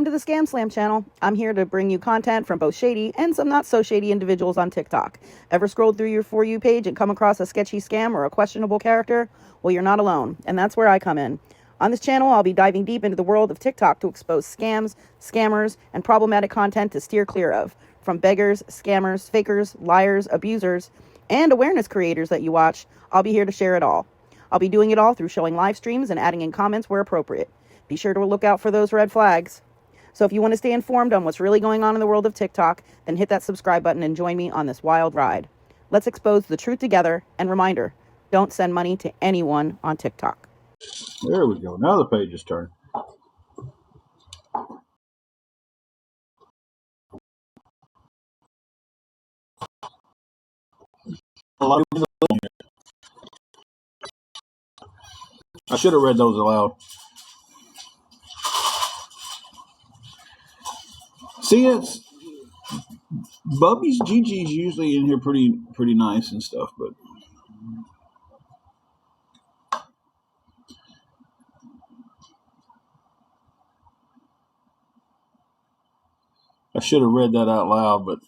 to the ScamSlam channel. I'm here to bring you content from both shady and some not so shady individuals on TikTok. Ever scrolled through your For You page and come across a sketchy scam or a questionable character? Well, you're not alone, and that's where I come in. On this channel, I'll be diving deep into the world of TikTok to expose scams, scammers, and problematic content to steer clear of. From beggars, scammers, fakers, liars, abusers, and awareness creators that you watch, I'll be here to share it all. I'll be doing it all through showing live streams and adding in comments where appropriate. Be sure to look out for those red flags. So if you want to stay informed on what's really going on in the world of TikTok, then hit that subscribe button and join me on this wild ride. Let's expose the truth together, and reminder, don't send money to anyone on TikTok. There we go. Now the page is turned. I should have read those aloud. See, it's Bubby's Gigi's usually in here pretty nice and stuff, but I should have read that out loud, but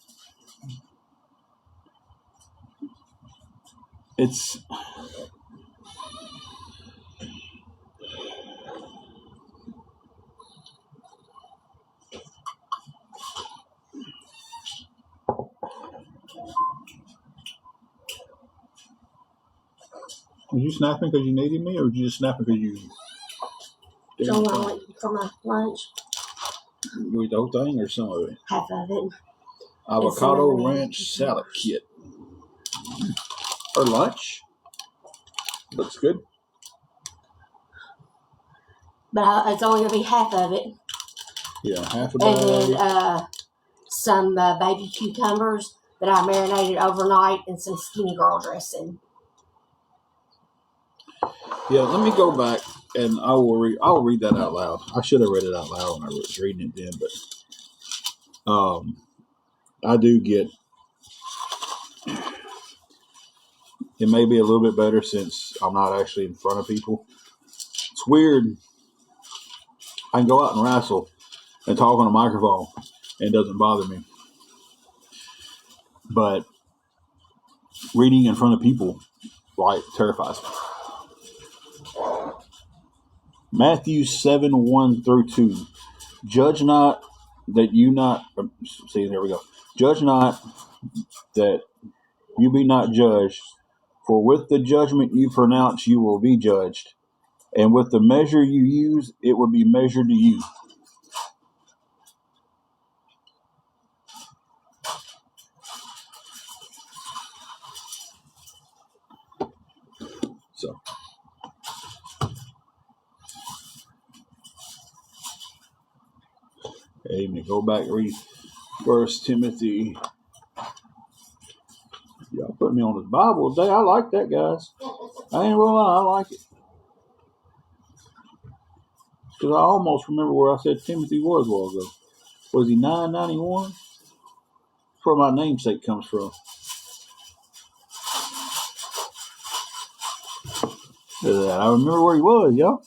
it's Was you snapping because you needed me, or were you just snapping because you don't want to for my lunch? You eat the whole thing or some of it? Half of it. Avocado ranch salad kit. Or lunch. Looks good. But it's only going to be half of it. Yeah, half a bag. bag. And then some baby cucumbers that I marinated overnight and some skinny girl dressing. Yeah, let me go back and I'll read that out loud. I should have read it out loud when I was reading it then, but I do get it may be a little bit better since I'm not actually in front of people. It's weird. I can go out and wrestle and talk on a microphone and it doesn't bother me. But reading in front of people, like, terrifies me. Matthew 7:1-2. Judge not that you not see, there we go. Judge not that you be not judged, for with the judgment you pronounce you will be judged, and with the measure you use it will be measured to you. So amen. Go back and read 1 Timothy. Y'all put me on the Bible today. I like that, guys. I ain't gonna lie, I like it. Because I almost remember where I said Timothy was a while ago. Was he 991? That's where my namesake comes from. I remember where he was, y'all.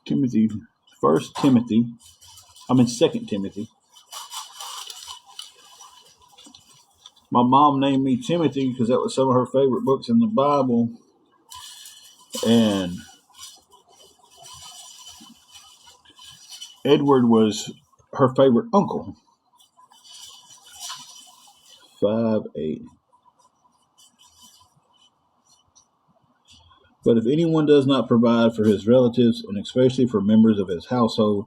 Timothy, 2 Timothy. My mom named me Timothy because that was some of her favorite books in the Bible. And Edward was her favorite uncle. 5:8. But if anyone does not provide for his relatives, and especially for members of his household,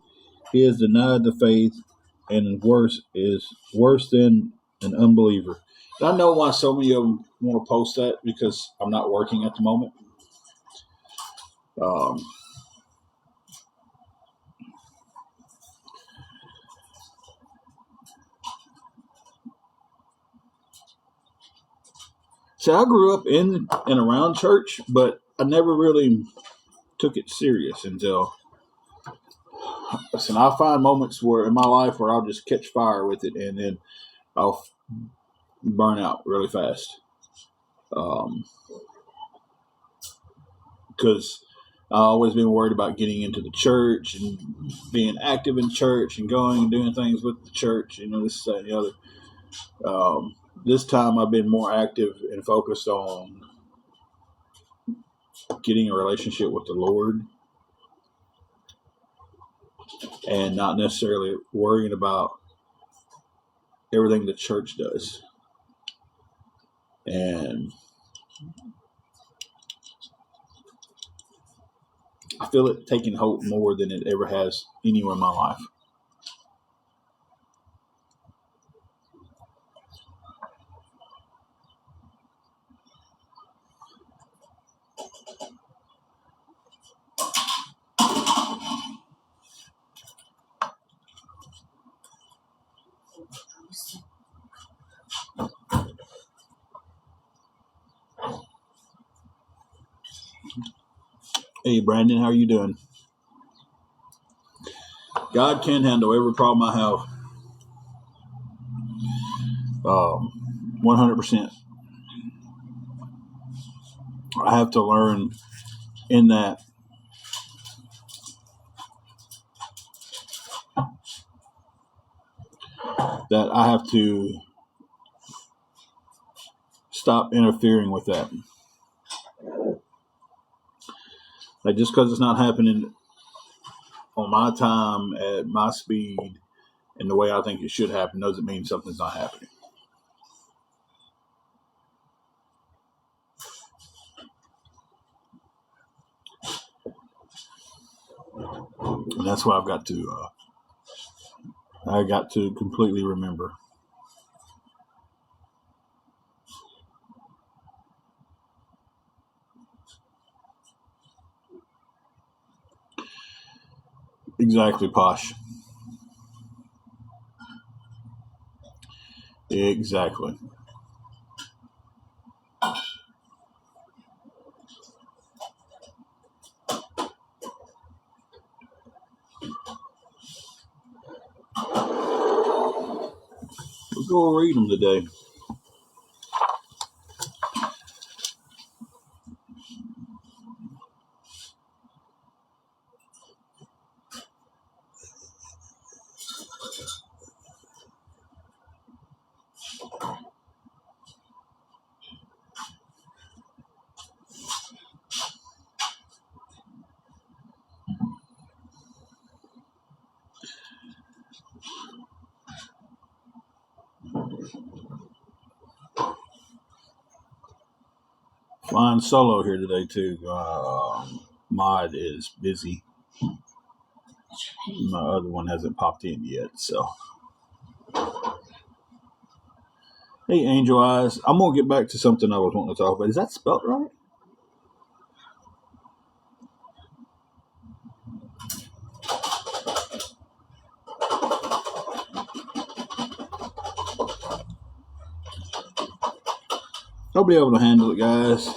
he is denied the faith, and is worse than an unbeliever. And I know why so many of them want to post that, because I'm not working at the moment. So I grew up in and around church, but I never really took it serious until, listen, I'll find moments where in my life where I'll just catch fire with it, and then I'll burn out really fast. because I've always been worried about getting into the church and being active in church and going and doing things with the church, this, that, and the other. This time I've been more active and focused on getting a relationship with the Lord and not necessarily worrying about everything the church does. And I feel it taking hold more than it ever has anywhere in my life. Hey, Brandon, how are you doing? God can handle every problem I have. 100%. I have to learn in that I have to stop interfering with that. Like, just because it's not happening on my time, at my speed, and the way I think it should happen doesn't mean something's not happening. And that's what I got to completely remember. Exactly, Posh. Exactly. We'll go read them today. Flying solo here today, too. Mod is busy. My other one hasn't popped in yet, so. Hey, Angel Eyes. I'm going to get back to something I was wanting to talk about. Is that spelled right? I'll be able to handle it, guys.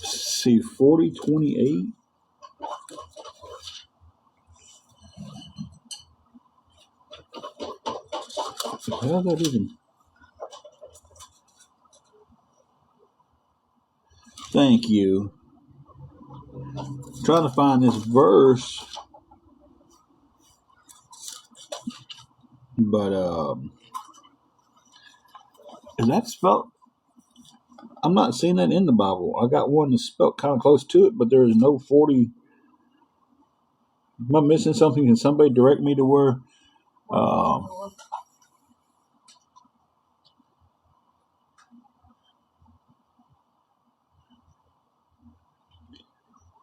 See, 4028. What the hell is that even? Thank you. I'm trying to find this verse, but is that spelled? I'm not seeing that in the Bible. I got one that's spelled kind of close to it, but there is no 40. Am I missing something? Can somebody direct me to where?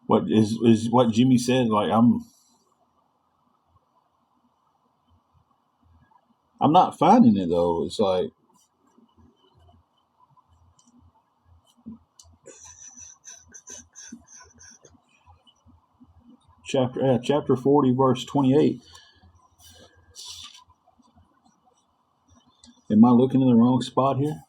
What is what Jimmy said? Like I'm not finding it though. It's like chapter 40 verse 28. Am I looking in the wrong spot here?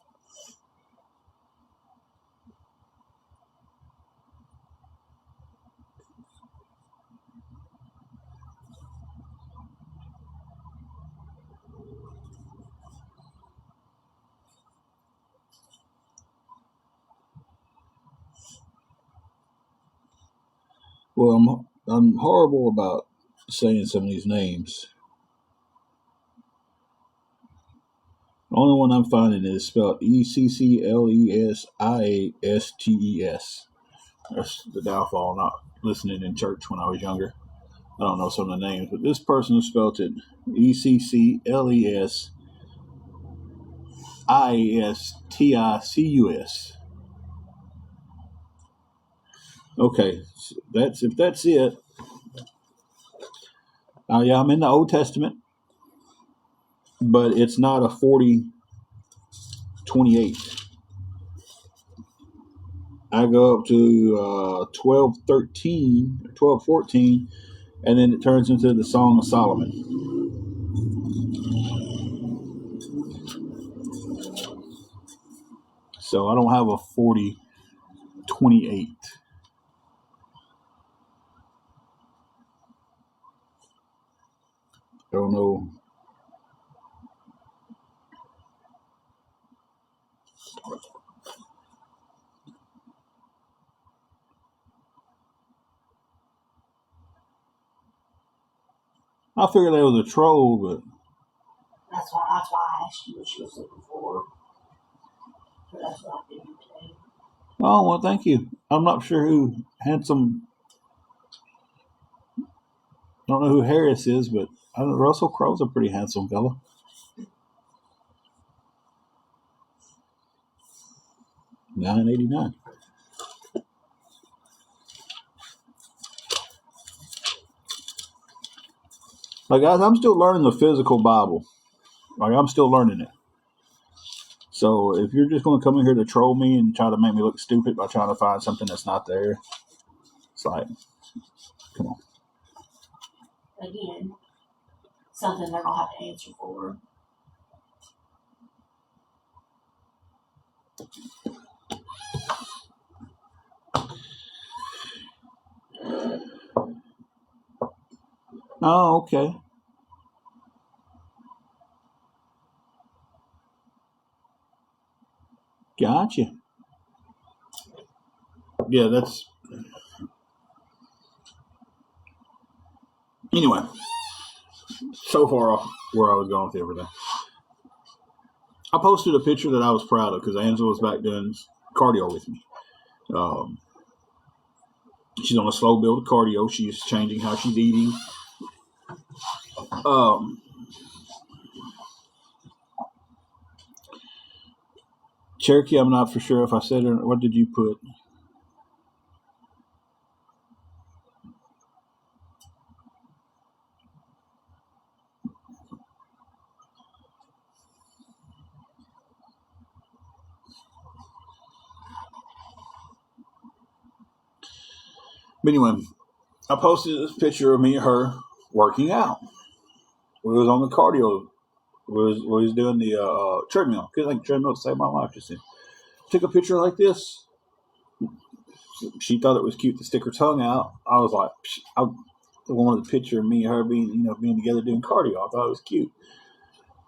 Well, I'm horrible about saying some of these names. The only one I'm finding is spelled ECCLESIASTES. That's the downfall, not listening in church when I was younger. I don't know some of the names, but this person spelled it ECCLESIASTICUS. Okay, so if that's it. Yeah, I'm in the Old Testament, but it's not a 40:28. I go up to 12:13, 12:14, and then it turns into the Song of Solomon. So I don't have a 40:28. I don't know. I figured that was a troll, but That's why I asked you what she was looking for. But that's what I figured today. oh well, thank you. I'm not sure who handsome. I don't know who Harris is, but I don't know, Russell Crowe's a pretty handsome fellow. $9.89. Like guys, I'm still learning the physical Bible. Like I'm still learning it. So if you're just going to come in here to troll me and try to make me look stupid by trying to find something that's not there, it's like, come on. Again, something they're going to have to answer for. Oh, okay. Gotcha. Yeah, that's. Anyway, so far off where I was going with everything. I posted a picture that I was proud of because Angela was back doing cardio with me. She's on a slow build of cardio. She's changing how she's eating. Cherokee, I'm not for sure if I said it or what did you put? But anyway, I posted this picture of me and her working out. We was on the cardio. We was doing the treadmill. Because like treadmill saved my life just then. Took a picture like this. She thought it was cute to stick her tongue out. I was like, I wanted a picture of me and her being together doing cardio. I thought it was cute.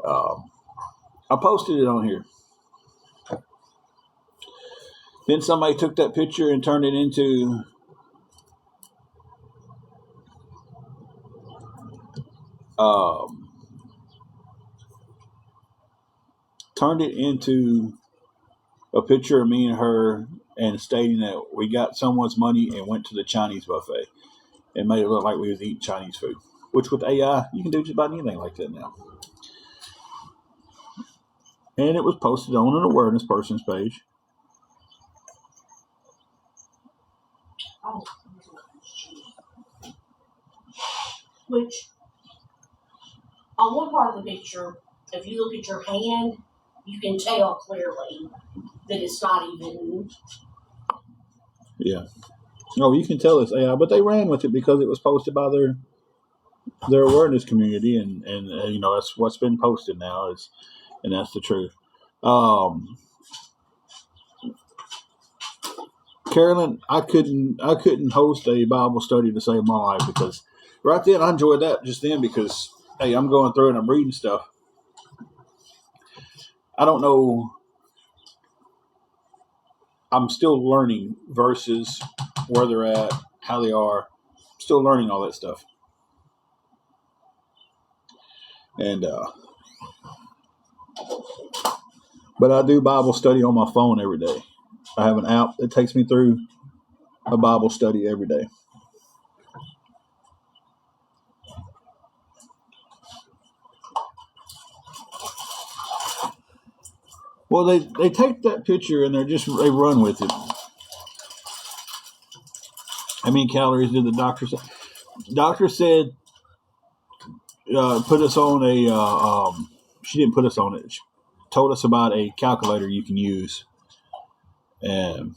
I posted it on here. Then somebody took that picture and turned it into a picture of me and her and stating that we got someone's money and went to the Chinese buffet and made it look like we was eating Chinese food. Which with AI, you can do just about anything like that now. And it was posted on an awareness person's page. Oh. Which, on one part of the picture, if you look at your hand, you can tell clearly that it's not even. Yeah. No, you can tell it's AI, but they ran with it because it was posted by their awareness community, and that's what's been posted now and that's the truth. Carolyn, I couldn't host a Bible study to save my life because right then I enjoyed that just then because hey, I'm going through and I'm reading stuff. I don't know. I'm still learning verses, where they're at, how they are. Still learning all that stuff. And but I do Bible study on my phone every day. I have an app that takes me through a Bible study every day. Well, they take that picture and they run with it. How many calories did the doctor say? Doctor said put us on a. She didn't put us on it. She told us about a calculator you can use, and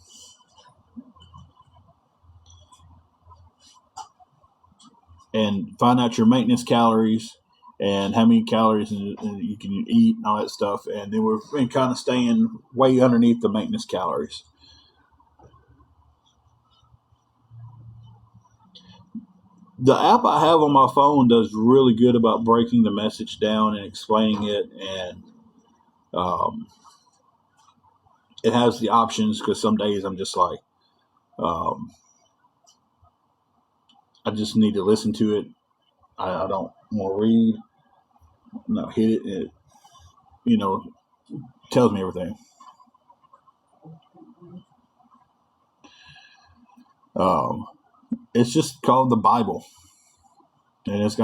find out your maintenance calories and how many calories you can eat and all that stuff. And then we're kind of staying way underneath the maintenance calories. The app I have on my phone does really good about breaking the message down and explaining it, and it has the options, because some days I'm just like, I just need to listen to it. I don't want to read. No, hit it. It, tells me everything. It's just called the Bible, and it's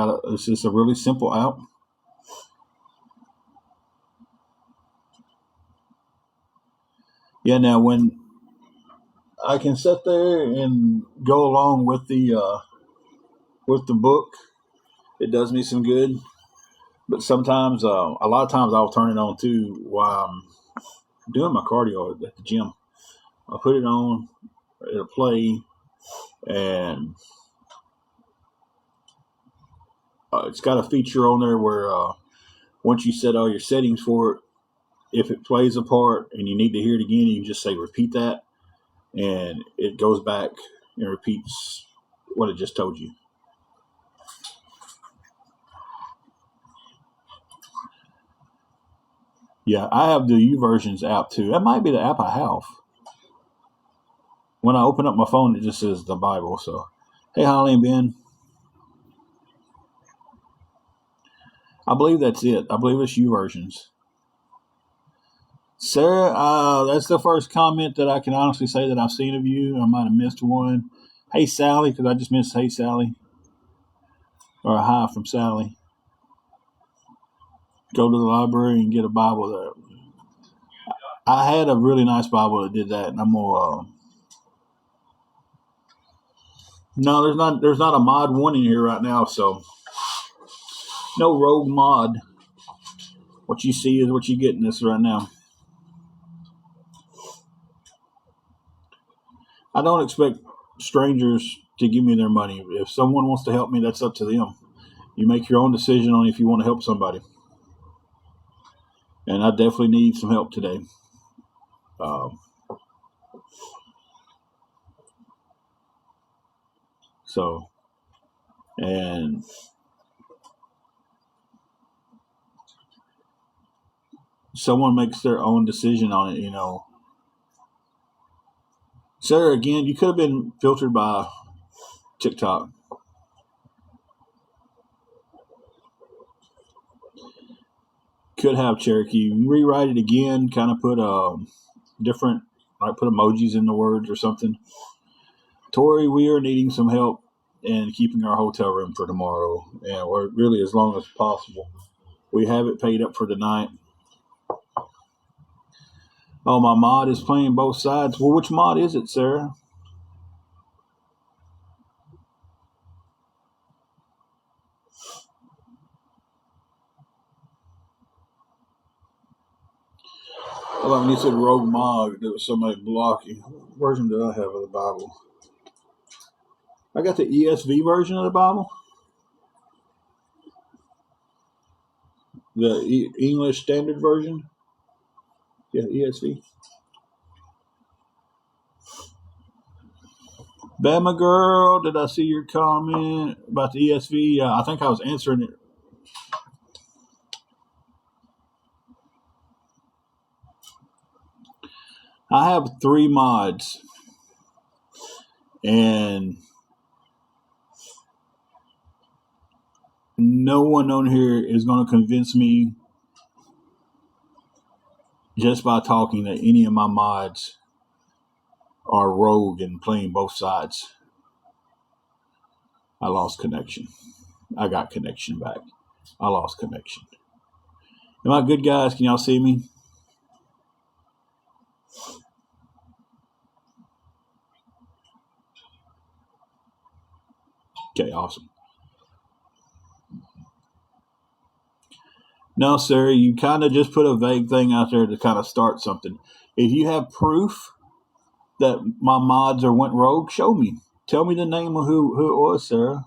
just a really simple app. Yeah. Now, when I can sit there and go along with the book, it does me some good. But sometimes, a lot of times, I'll turn it on too while I'm doing my cardio at the gym. I'll put it on, it'll play, and it's got a feature on there where once you set all your settings for it, if it plays a part and you need to hear it again, you can just say repeat that, and it goes back and repeats what it just told you. Yeah, I have the YouVersions app too. That might be the app I have. When I open up my phone, it just says the Bible. So, hey, Holly and Ben. I believe that's it. I believe it's YouVersions. Sarah, that's the first comment that I can honestly say that I've seen of you. I might have missed one. Hey, Sally, because I just missed hey, Sally. Or a hi from Sally. Go to the library and get a Bible there. I had a really nice Bible that did that, and I'm gonna. No, there's not a mod 1 in here right now, so no rogue mod. What you see is what you get in this right now. I don't expect strangers to give me their money. If someone wants to help me, that's up to them. You make your own decision on if you want to help somebody. And I definitely need some help today. And someone makes their own decision on it, Sarah, again, you could have been filtered by TikTok. Could have, Cherokee. Rewrite it again, kind of put different, like put emojis in the words or something. Tori, we are needing some help in keeping our hotel room for tomorrow, or really as long as possible. We have it paid up for tonight. Oh, my mod is playing both sides. Well, which mod is it, Sarah? I thought when you said rogue mod, there was somebody blocking. What version did I have of the Bible? I got the ESV version of the Bible. The English Standard Version. Yeah, ESV. Bama girl, did I see your comment about the ESV? I think I was answering it. I have 3 mods, and no one on here is going to convince me just by talking that any of my mods are rogue and playing both sides. I lost connection. I got connection back. I lost connection. Am I good, guys? Can y'all see me? Okay, awesome. No, sir, you kind of just put a vague thing out there to kind of start something. If you have proof that my mods are went rogue, show me. Tell me the name of who it was, Sarah.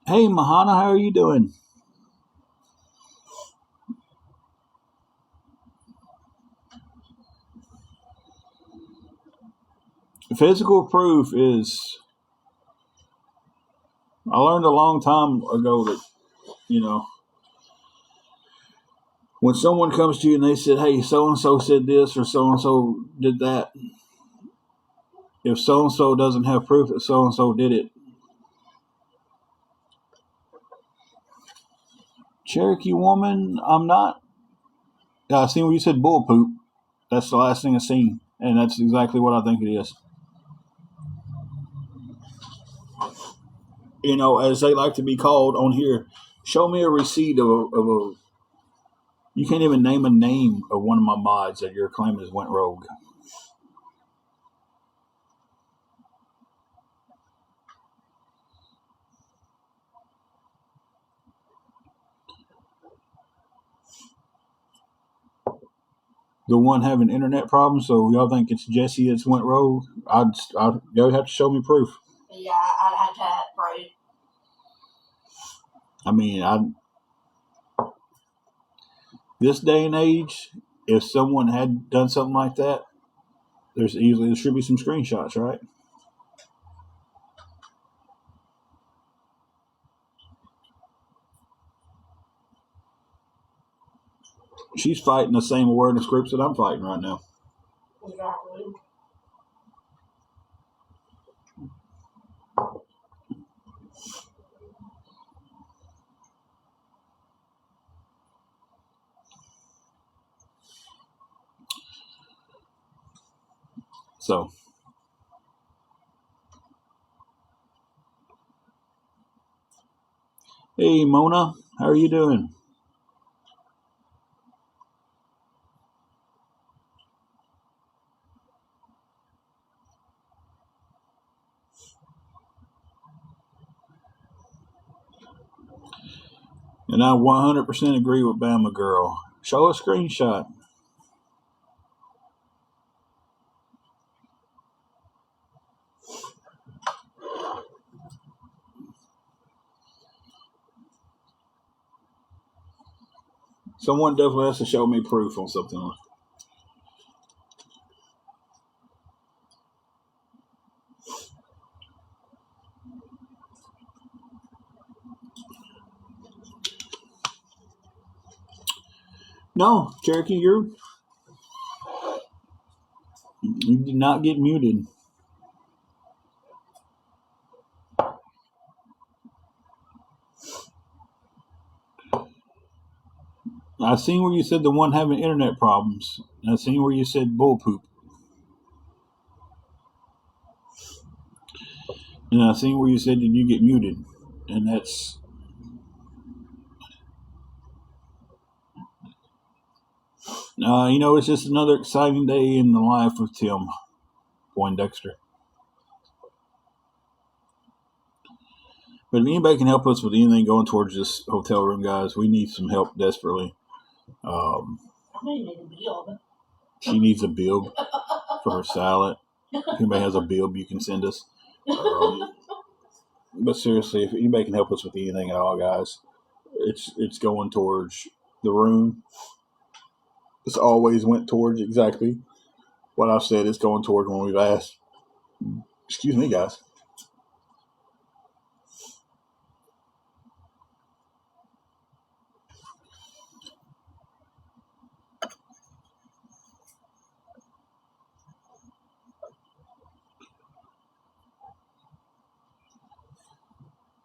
Hey, Mahana, how are you doing? Physical proof is. I learned a long time ago that, when someone comes to you and they said, hey, so and so said this or so and so did that, if so and so doesn't have proof that so and so did it. Cherokee woman, I'm not. I seen where you said bull poop. That's the last thing I seen, and that's exactly what I think it is. As they like to be called on here, show me a receipt of a. You can't even name a name of one of my mods that you're claiming has went rogue. The one having internet problems, so y'all think it's Jesse that's went rogue? Y'all have to show me proof. Yeah, I'd have to have proof. I mean, this day and age, if someone had done something like that, there should be some screenshots, right? She's fighting the same awareness groups that I'm fighting right now. Exactly. So, hey, Mona, how are you doing? And I 100% agree with Bama Girl. Show a screenshot. Someone definitely has to show me proof on something. No, Cherokee, you did not get muted. I seen where you said the one having internet problems. And I seen where you said bull poop. And I seen where you said did you get muted. And that's it's just another exciting day in the life of Tim Poindexter. But if anybody can help us with anything going towards this hotel room, guys, we need some help desperately. I may need a bill. She needs a bill for her salad. If anybody has a bill, you can send us. But seriously, if anybody can help us with anything at all, guys, it's going towards the room. It's always went towards exactly what I've said. It's going towards when we've asked. Excuse me, guys.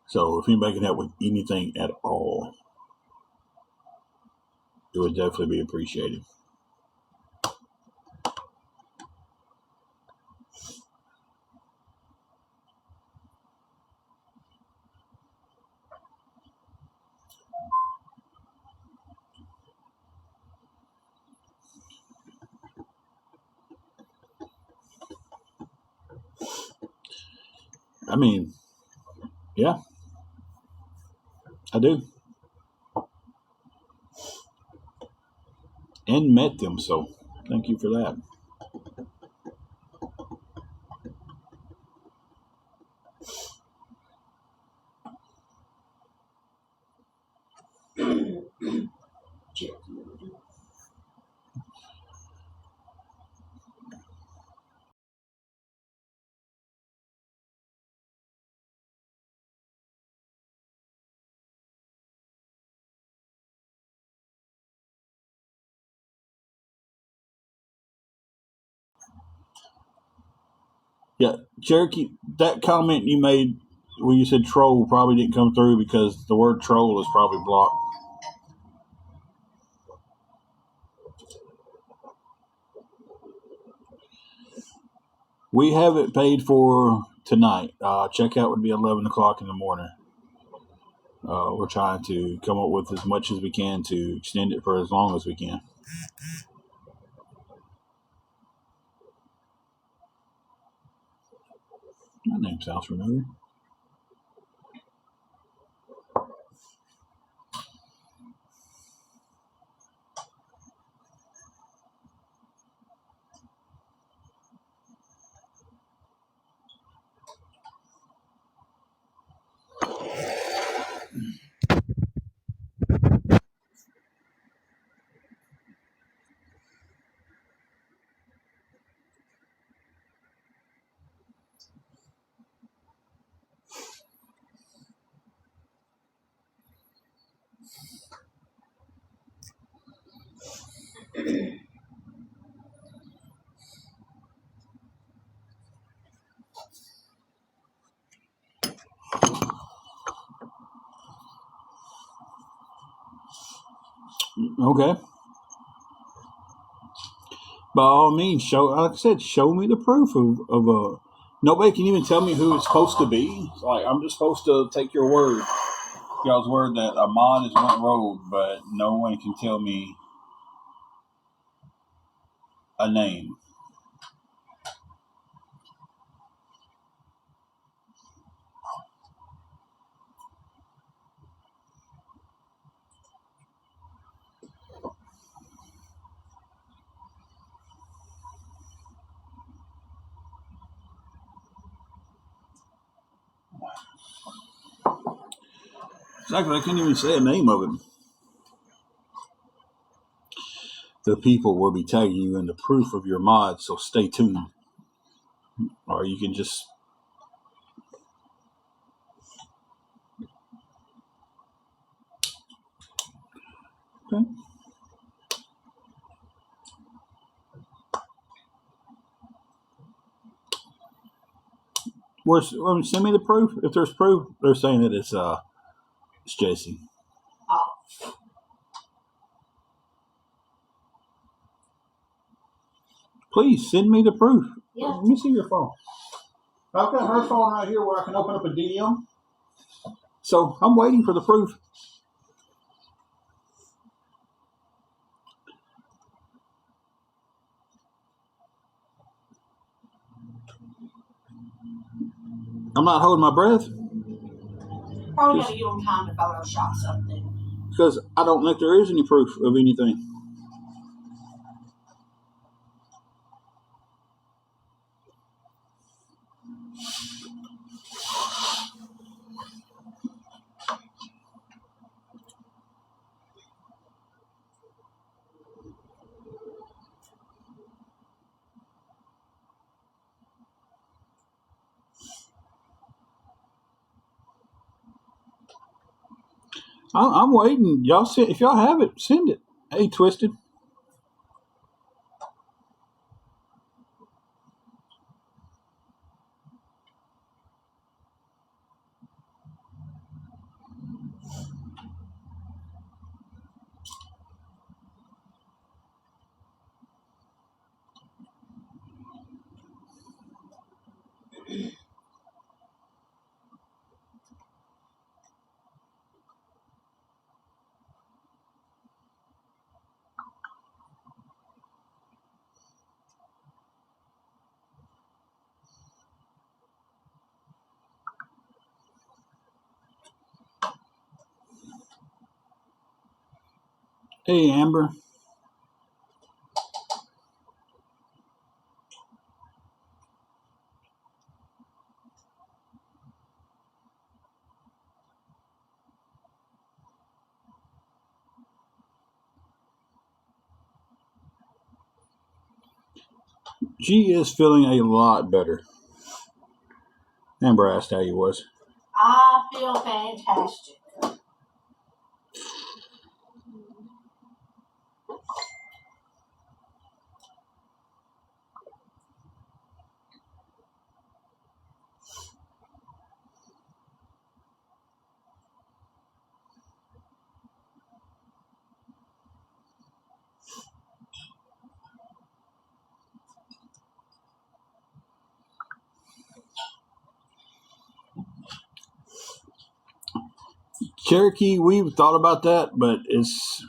So if anybody can help with anything at all, it would definitely be appreciated. I mean, yeah, I do. And met them, so thank you for that. Yeah, Cherokee, that comment you made when you said troll probably didn't come through because the word troll is probably blocked. We have it paid for tonight. Checkout would be 11 o'clock in the morning. We're trying to come up with as much as we can to extend it for as long as we can. My name sounds familiar. Okay. By all means, show. Like I said, show me the proof of a. Nobody can even tell me who it's supposed to be. It's like I'm just supposed to take your word, y'all's word that a mod is one road, but no one can tell me a name. Exactly, I can't even say a name of it. The people will be tagging you in the proof of your mod, so stay tuned. Or you can just. Okay. Send me the proof. If there's proof, they're saying that it's Jesse. Oh, Please send me the proof. yeah. Let me see your phone. I've got her phone right here where I can open up a DM. So I'm waiting for the proof. I'm not holding my breath Probably gotta give them time to Photoshop something. because I don't think there is any proof of anything. I'm waiting. Y'all send, if y'all have it, send it. Hey, Twisted. Hey, Amber. She is feeling a lot better. Amber asked how you was. I feel fantastic. Cherokee, we've thought about that, but it's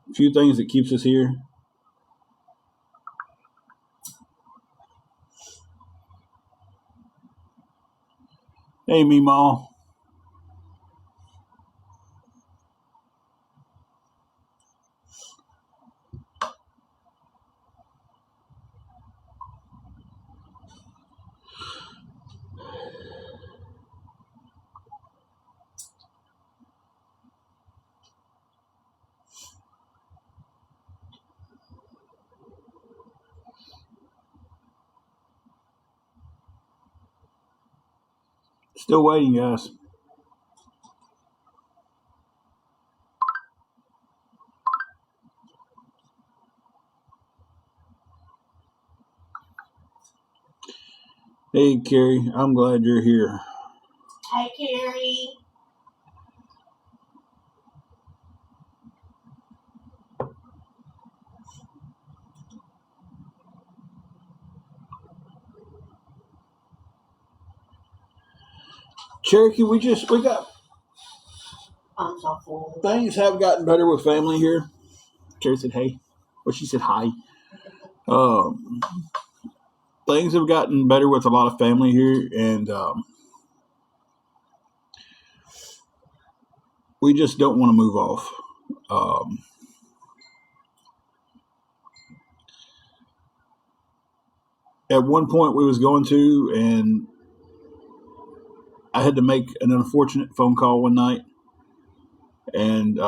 a few things that keeps us here. Hey, Meemaw. Still waiting, guys. Hey, Carrie, I'm glad you're here. Hey, Carrie. Cherokee, we got I'm so full. things have gotten better with family here. Carrie said, "Hey," well, she said, "Hi." Um, things have gotten better with a lot of family here, and we just don't want to move off. Um, at one point, we was going to, and I had to make an unfortunate phone call one night, and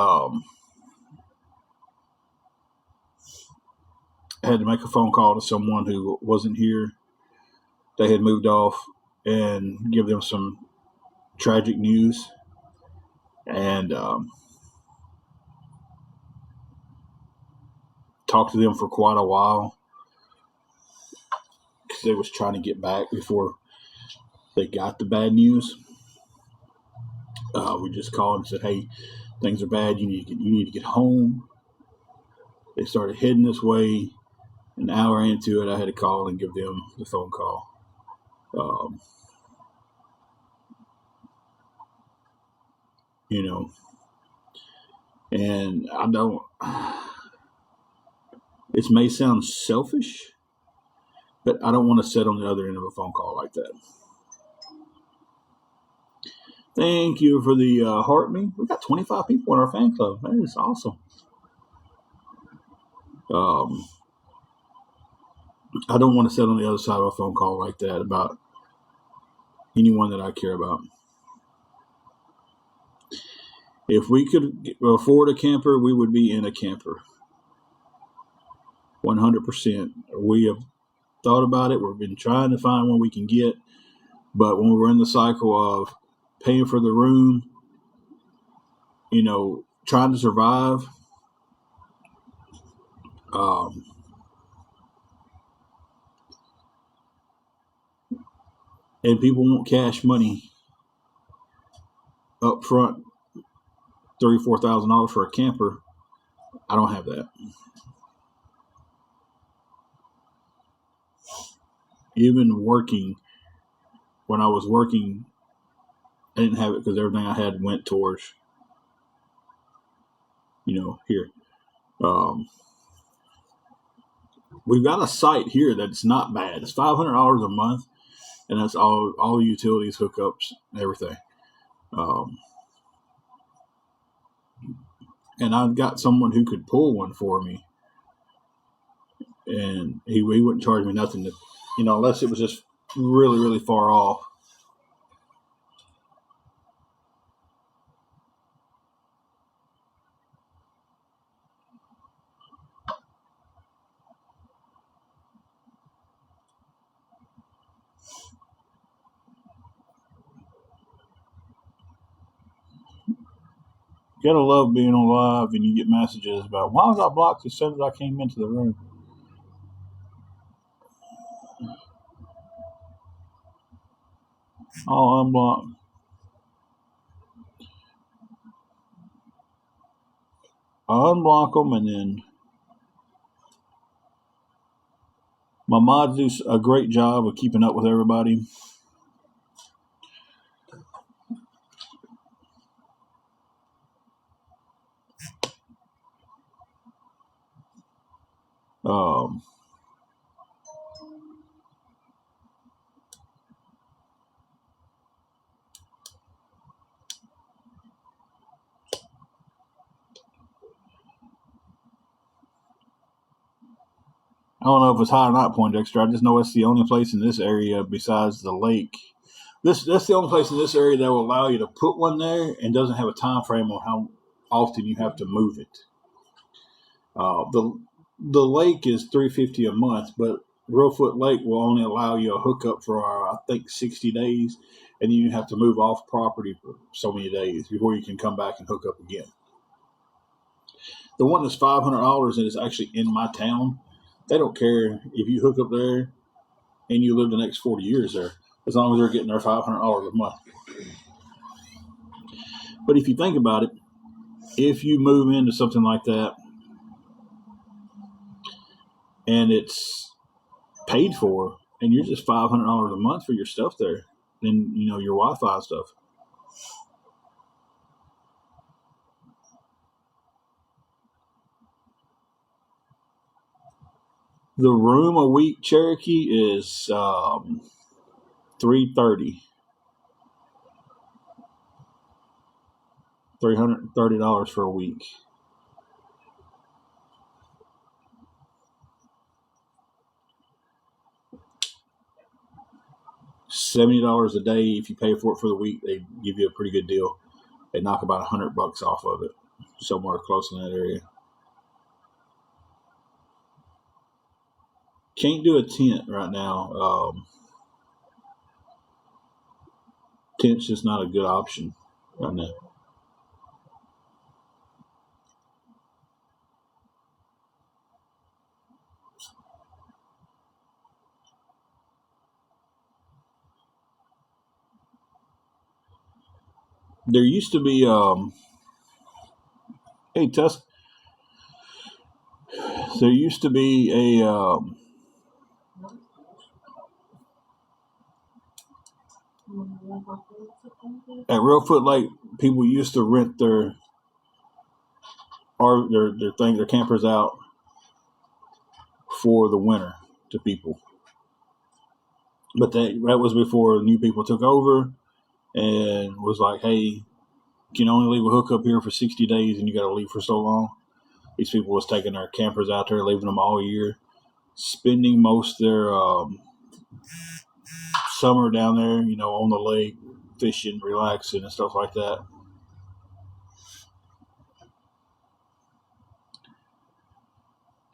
I had to make a phone call to someone who wasn't here. They had moved off, and give them some tragic news, and talked to them for quite a while because they was trying to get back before they got the bad news. We just called and said, "Hey, things are bad. You need to get home." They started heading this way. An hour into it, I had to call and give them the phone call. Um, you know, and I don't. It may sound selfish, but I don't want to sit on the other end of a phone call like that. Thank you for the heart me. We got 25 people in our fan club. That is awesome. I don't want to sit on the other side of a phone call like that about anyone that I care about. If we could afford a camper, we would be in a camper. 100%. We have thought about it. We've been trying to find one we can get. But when we're in the cycle of paying for the room, trying to survive, and people want cash money up front, $34,000 for a camper. I don't have that. Even working, when I was working, I didn't have it because everything I had went towards, here. We've got a site here that's not bad. It's $500 a month, and that's all utilities, hookups, everything. and I've got someone who could pull one for me, and he wouldn't charge me nothing to, unless it was just really, really far off. You gotta love being on live and you get messages about why was I blocked as soon as I came into the room. I'll unblock. I unblock them, and then my mods do a great job of keeping up with everybody. Um, I don't know if it's high or not, Poindexter. I just know it's the only place in this area besides the lake. That's the only place in this area that will allow you to put one there and doesn't have a time frame on how often you have to move it. The lake is $350 a month, but Reelfoot Lake will only allow you a hookup for I think 60 days, and then you have to move off property for so many days before you can come back and hook up again. The one that's $500 and is actually in my town, they don't care if you hook up there and you live the next 40 years there, as long as they're getting their $500 a month. But if you think about it, if you move into something like that and it's paid for, and you're just $500 a month for your stuff there, then your Wi-Fi stuff. The room a week, Cherokee, is $330. $330 for a week. $70 a day. If you pay for it for the week, they give you a pretty good deal. They knock about $100 off of it, somewhere close in that area. Can't do a tent right now. Tent's just not a good option right now. There used to be hey Tusk. There used to be a at Reelfoot Lake. People used to rent their campers out for the winter to people, but that was before new people took over and was like, hey, you can only leave a hookup here for 60 days and you got to leave for so long. These people was taking their campers out there, leaving them all year, spending most of their summer down there, on the lake, fishing, relaxing, and stuff like that.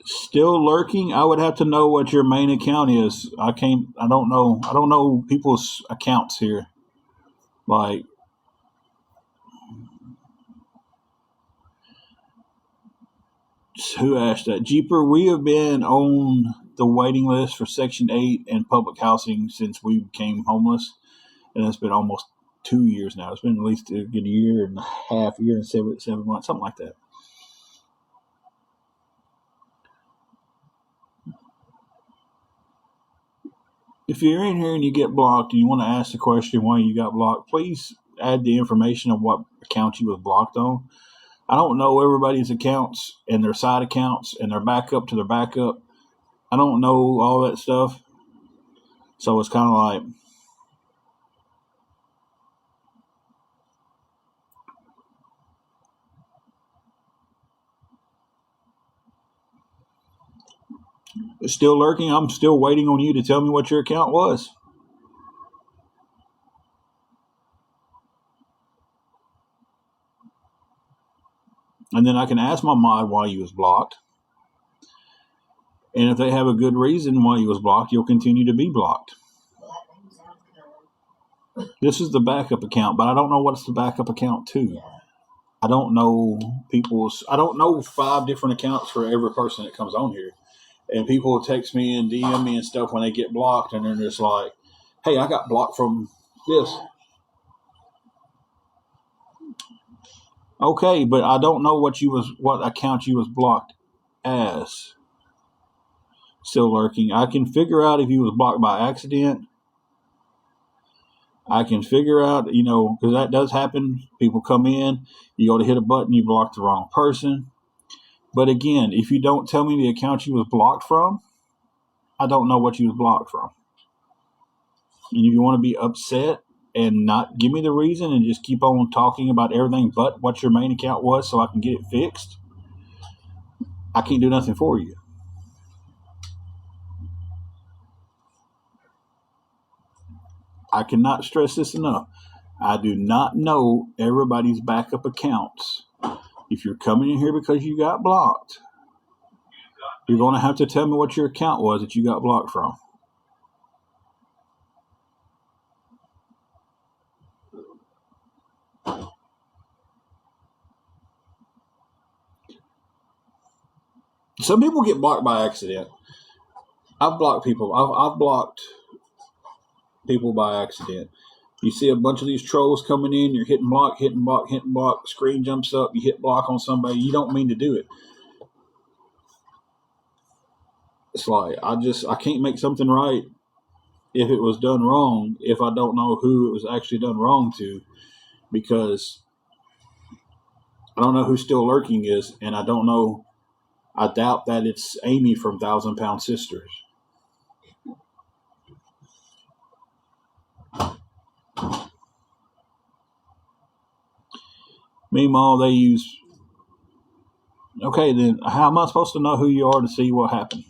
Still lurking? I would have to know what your main account is. I don't know people's accounts here. Like, who asked that? Jeeper, we have been on the waiting list for Section 8 and public housing since we became homeless. And it's been almost 2 years now. It's been at least a good year and a half, year and 7 months, something like that. If you're in here and you get blocked and you want to ask the question why you got blocked, please add the information of what account you was blocked on. I don't know everybody's accounts and their side accounts and their backup to their backup. I don't know all that stuff. So it's kind of like, Still lurking. I'm still waiting on you to tell me what your account was. And then I can ask my mod why you was blocked. And if they have a good reason why you was blocked, you'll continue to be blocked. This is the backup account, but I don't know what's the backup account to. I don't know I don't know 5 different accounts for every person that comes on here. And people will text me and DM me and stuff when they get blocked, and they're just like, hey, I got blocked from this. Okay, but I don't know what account you was blocked as. Still lurking. I can figure out if you was blocked by accident. I can figure out, because that does happen. People come in, you go to hit a button, you block the wrong person. But again, if you don't tell me the account you was blocked from, I don't know what you was blocked from. And if you want to be upset and not give me the reason and just keep on talking about everything but what your main account was so I can get it fixed, I can't do nothing for you. I cannot stress this enough. I do not know everybody's backup accounts. If you're coming in here because you got blocked, you're going to have to tell me what your account was that you got blocked from. Some people get blocked by accident. I've blocked people. I've blocked people by accident. You see a bunch of these trolls coming in, you're hitting block, screen jumps up, you hit block on somebody, you don't mean to do it. It's like, I can't make something right if it was done wrong, if I don't know who it was actually done wrong to, because I don't know who Still Lurking is, and I doubt that it's Amy from 1,000 Pound Sisters. Meanwhile, they use... Okay, then how am I supposed to know who you are to see what happened?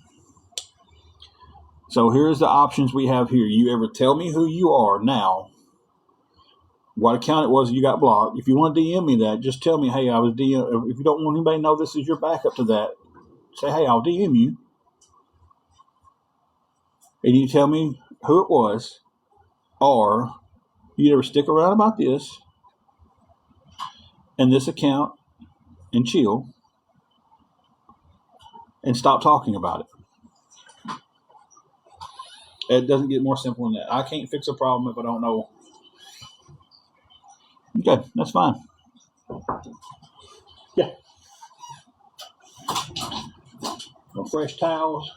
So here's the options we have here. You ever tell me who you are now, what account it was you got blocked. If you want to DM me that, just tell me, hey, I was DM. If you don't want anybody to know this is your backup to that, say, hey, I'll DM you. And you tell me who it was, or you ever stick around about this and this account and chill and stop talking about it. It doesn't get more simple than that. I can't fix a problem if I don't know. Okay, that's fine. Yeah. No fresh towels?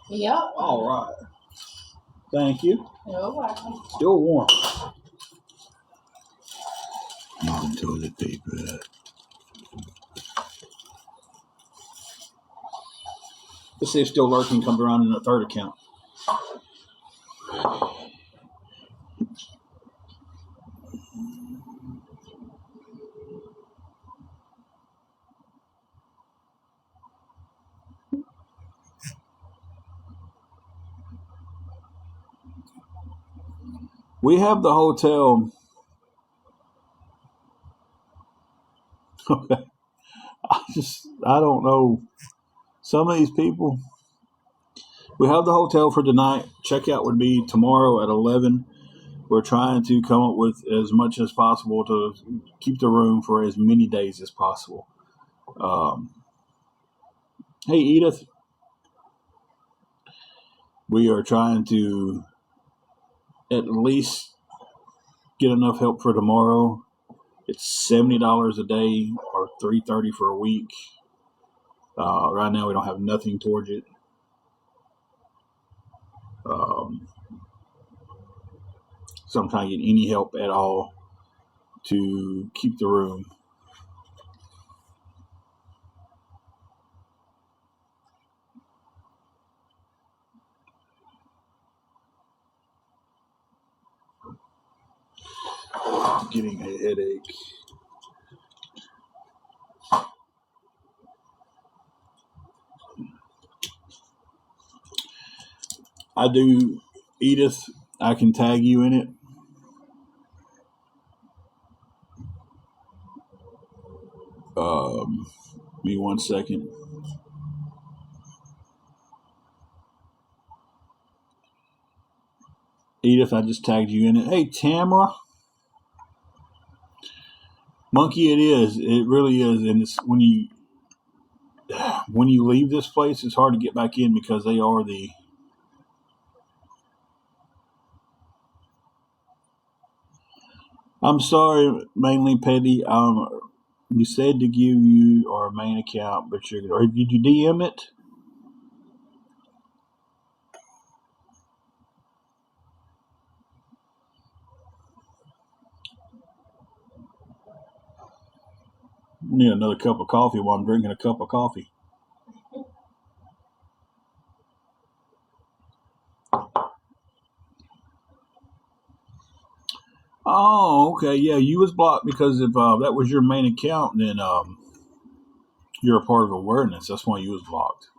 Yep. All right. Thank you. You're welcome. Still warm. Using toilet paper. Let's see if Still Lurking comes around in the third account. We have the hotel. Okay. I don't know. Some of these people. We have the hotel for tonight. Checkout would be tomorrow at 11. We're trying to come up with as much as possible to keep the room for as many days as possible. Hey, Edith. We are trying to at least get enough help for tomorrow. It's $70 a day or $330 for a week. Right now, we don't have nothing towards it. So I'm trying to get any help at all to keep the room. Getting a headache. I do, Edith. I can tag you in it. Give me 1 second. Edith, I just tagged you in it. Hey, Tamara. Monkey, it is. It really is. And it's when you leave this place, it's hard to get back in because they are the. I'm sorry, mainly petty. You said to give you our main account, but or did you DM it? I need another cup of coffee while I'm drinking a cup of coffee. Oh, okay. Yeah, you was blocked because if that was your main account, then you're a part of awareness. That's why you was blocked.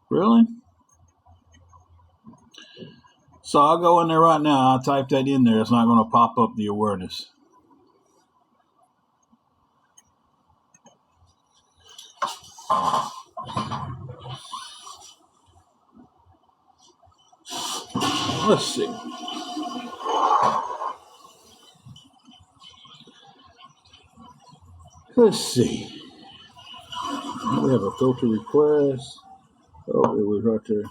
Really? So I'll go in there right now. I'll type that in there. It's not going to pop up the awareness. Let's see. Let's see. We have a filter request. Oh, it was right there.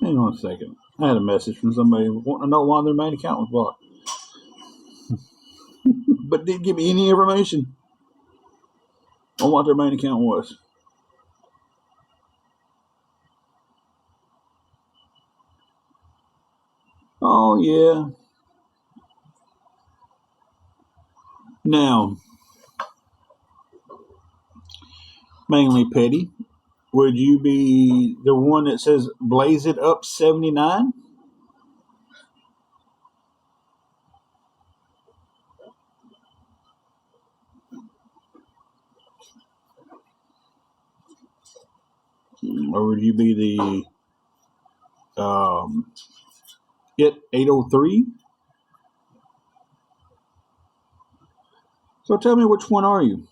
Hang on a second. I had a message from somebody wanting to know why their main account was blocked, but didn't give me any information on what their main account was. Oh, yeah. Now, mainly petty, would you be the one that says Blaze It Up 79? Or would you be the It 803? So tell me, which one are you?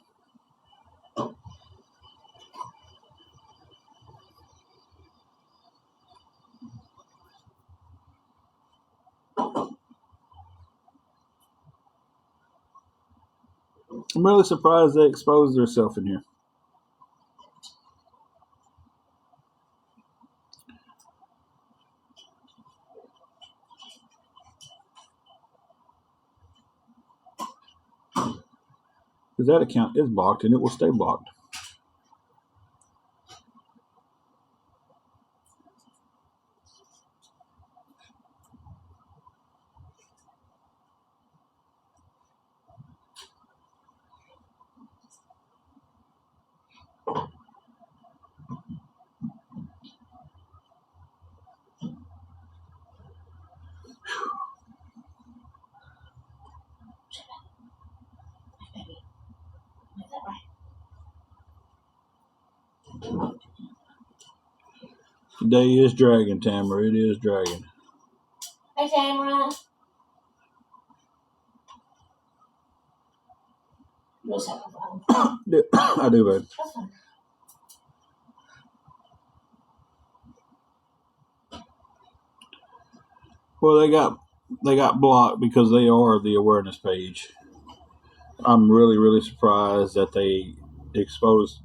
I'm really surprised they exposed themselves in here. Because that account is blocked and it will stay blocked. Today is Dragon, Tamara. It is Dragon. Hey, Tamara. You must have a phone. I do, babe. That's fine. Well, they got blocked because they are the awareness page. I'm really, really surprised that they exposed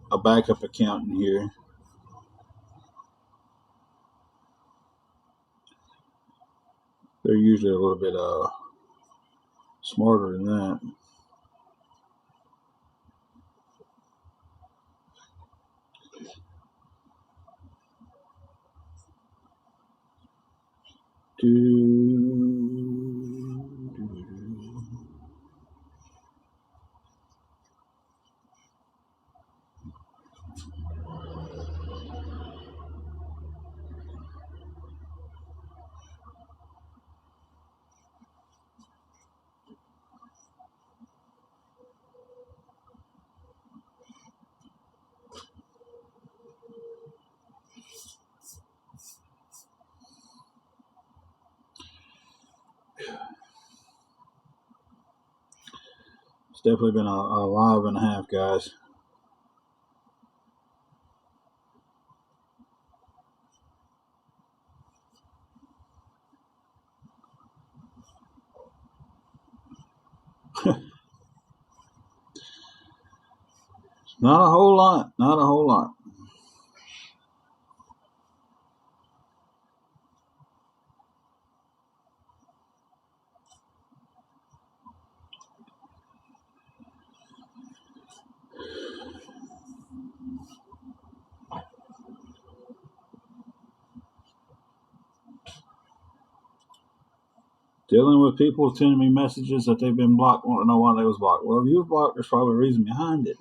a backup account in here. They're usually a little bit smarter than that. definitely been a live and a half, guys. Not a whole lot. Not a whole lot. Dealing with people sending me messages that they've been blocked, want to know why they was blocked. Well, if you was blocked, there's probably a reason behind it.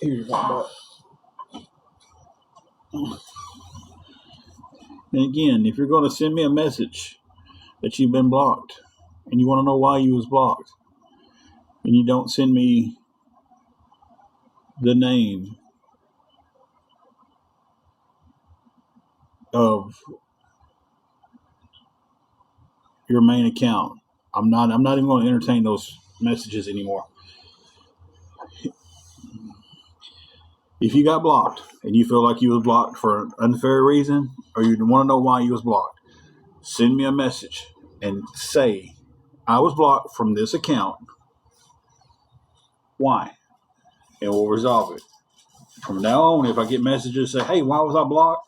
Here's what. And again, if you're going to send me a message that you've been blocked and you want to know why you was blocked, and you don't send me the name of your main account, I'm not even going to entertain those messages anymore. If you got blocked and you feel like you was blocked for an unfair reason, or you want to know why you was blocked, send me a message and say, I was blocked from this account. Why? And we'll resolve it. From now on, if I get messages say, hey, why was I blocked?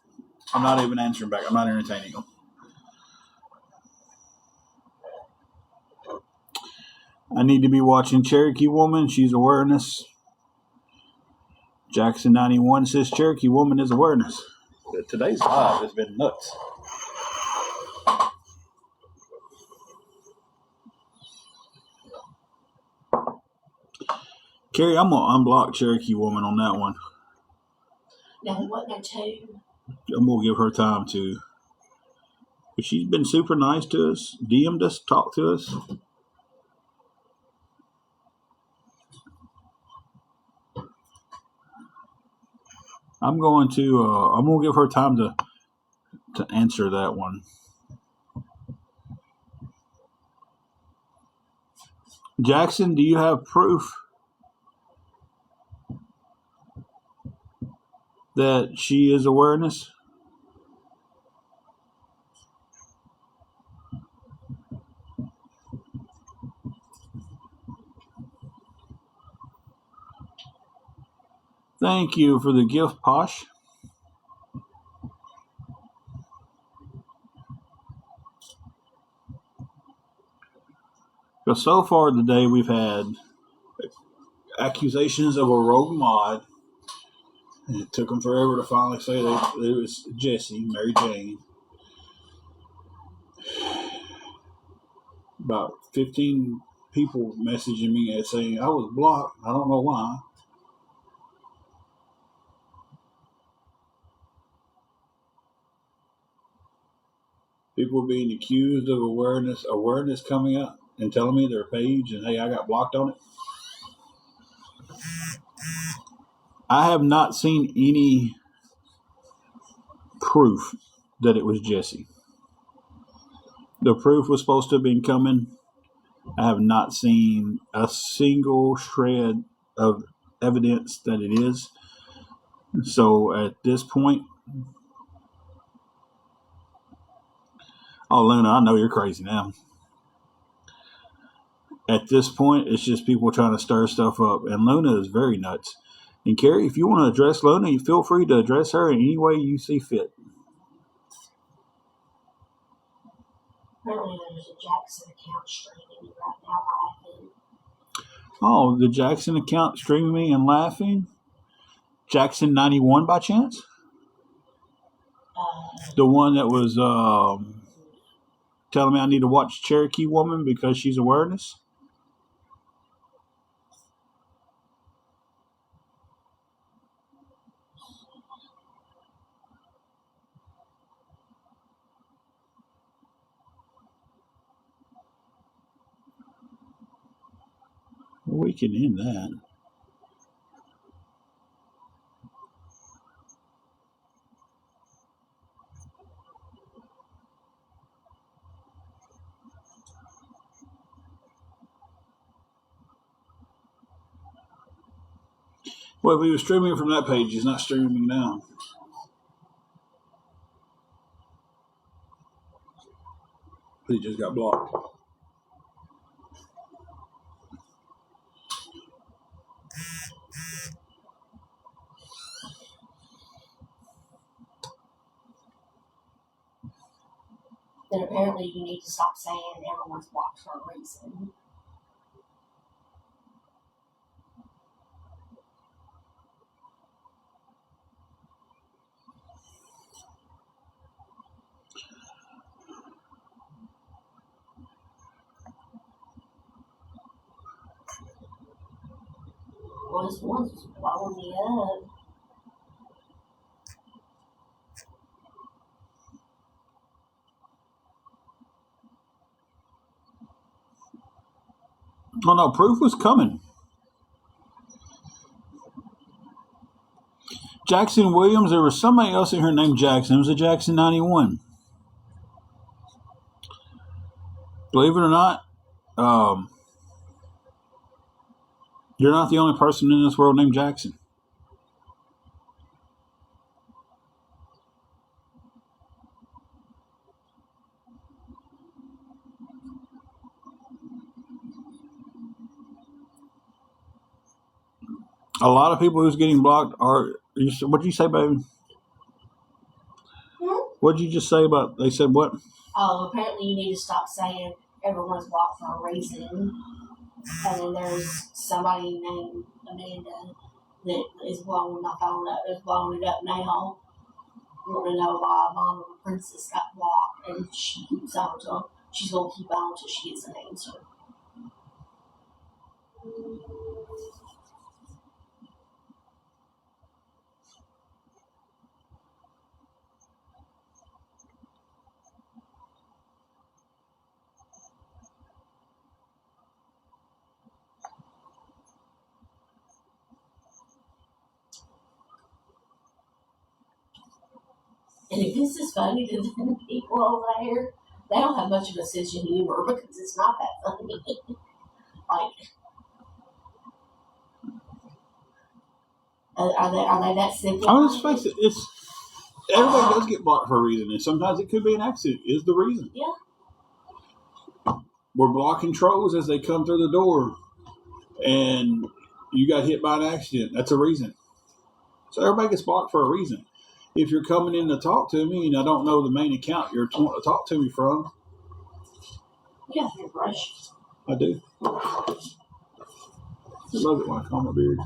I'm not even answering back. I'm not entertaining them. I need to be watching Cherokee Woman. She's awareness. Jackson 91 says Cherokee Woman is awareness. Today's live has been nuts. Carrie, I'm going to unblock Cherokee Woman on that one. Now, what I tell you? I'm going to give her time to. But she's been super nice to us, DM'd us, talked to us. I'm going to give her time to answer that one. Jackson, do you have proof that she is awareness? Thank you for the gift, Posh. Because so far today we've had accusations of a rogue mod. And it took them forever to finally say that it was Jesse, Mary Jane. About 15 people messaging me and saying I was blocked. I don't know why. People being accused of awareness coming up and telling me their page and hey, I got blocked on it. I have not seen any proof that it was Jesse. The proof was supposed to have been coming. I have not seen a single shred of evidence that it is. So at this point, oh, Luna, I know you're crazy now. At this point, it's just people trying to stir stuff up. And Luna is very nuts. And Carrie, if you want to address Luna, you feel free to address her in any way you see fit. Apparently, there's a Jackson account streaming right now laughing. Oh, the Jackson account streaming and laughing? Jackson 91 by chance? The one that was telling me I need to watch Cherokee Woman because she's awareness? we can end that. Well, if he was streaming from that page, he's not streaming now. He just got blocked. Then apparently you need to stop saying everyone's blocked for a reason. Well, this one's blowing me up. Oh no, proof was coming. Jackson Williams. There was somebody else in here named Jackson. It was a Jackson 91. Believe it or not, you're not the only person in this world named Jackson. A lot of people who's getting blocked are. What'd you say, baby? What'd you just say about? They said what? Oh, apparently you need to stop saying everyone's blocked for a reason. And then there's somebody named Amanda that is blowing my phone up. Is blowing it up now. Want to know why Mama Princess got blocked, and she keeps on till she's gonna keep on till she gets an answer. And if this is funny to the people over there, they don't have much of a sense of humor because it's not that funny. Like, are they that simple? Let's face it. It's everybody does get blocked for a reason, and sometimes it could be an accident. Is the reason? Yeah. We're blocking trolls as they come through the door, and you got hit by an accident. That's a reason. So everybody gets blocked for a reason. If you're coming in to talk to me and I don't know the main account you're wanting to talk to me from, You got your brush. I do. I love it when I comb my beard.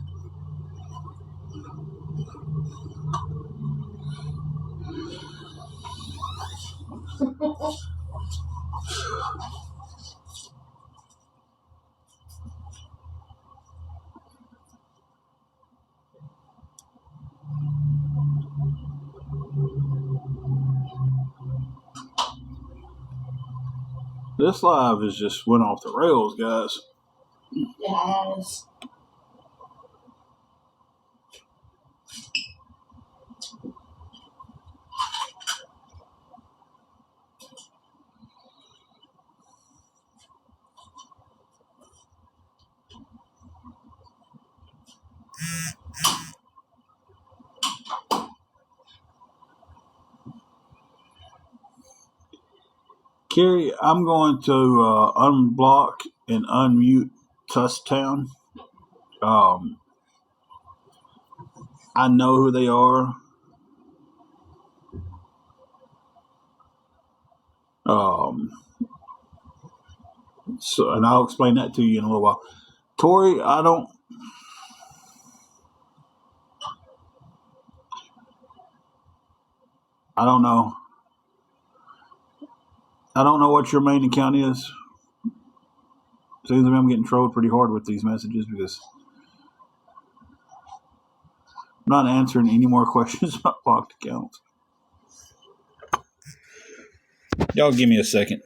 This live has just went off the rails, guys. It has. Carrie, I'm going to unblock and unmute Tustown. I know who they are. So, and I'll explain that to you in a little while. Tori, I don't know. I don't know what your main account is. Seems to me I'm getting trolled pretty hard with these messages because I'm not answering any more questions about blocked accounts. Y'all give me a second.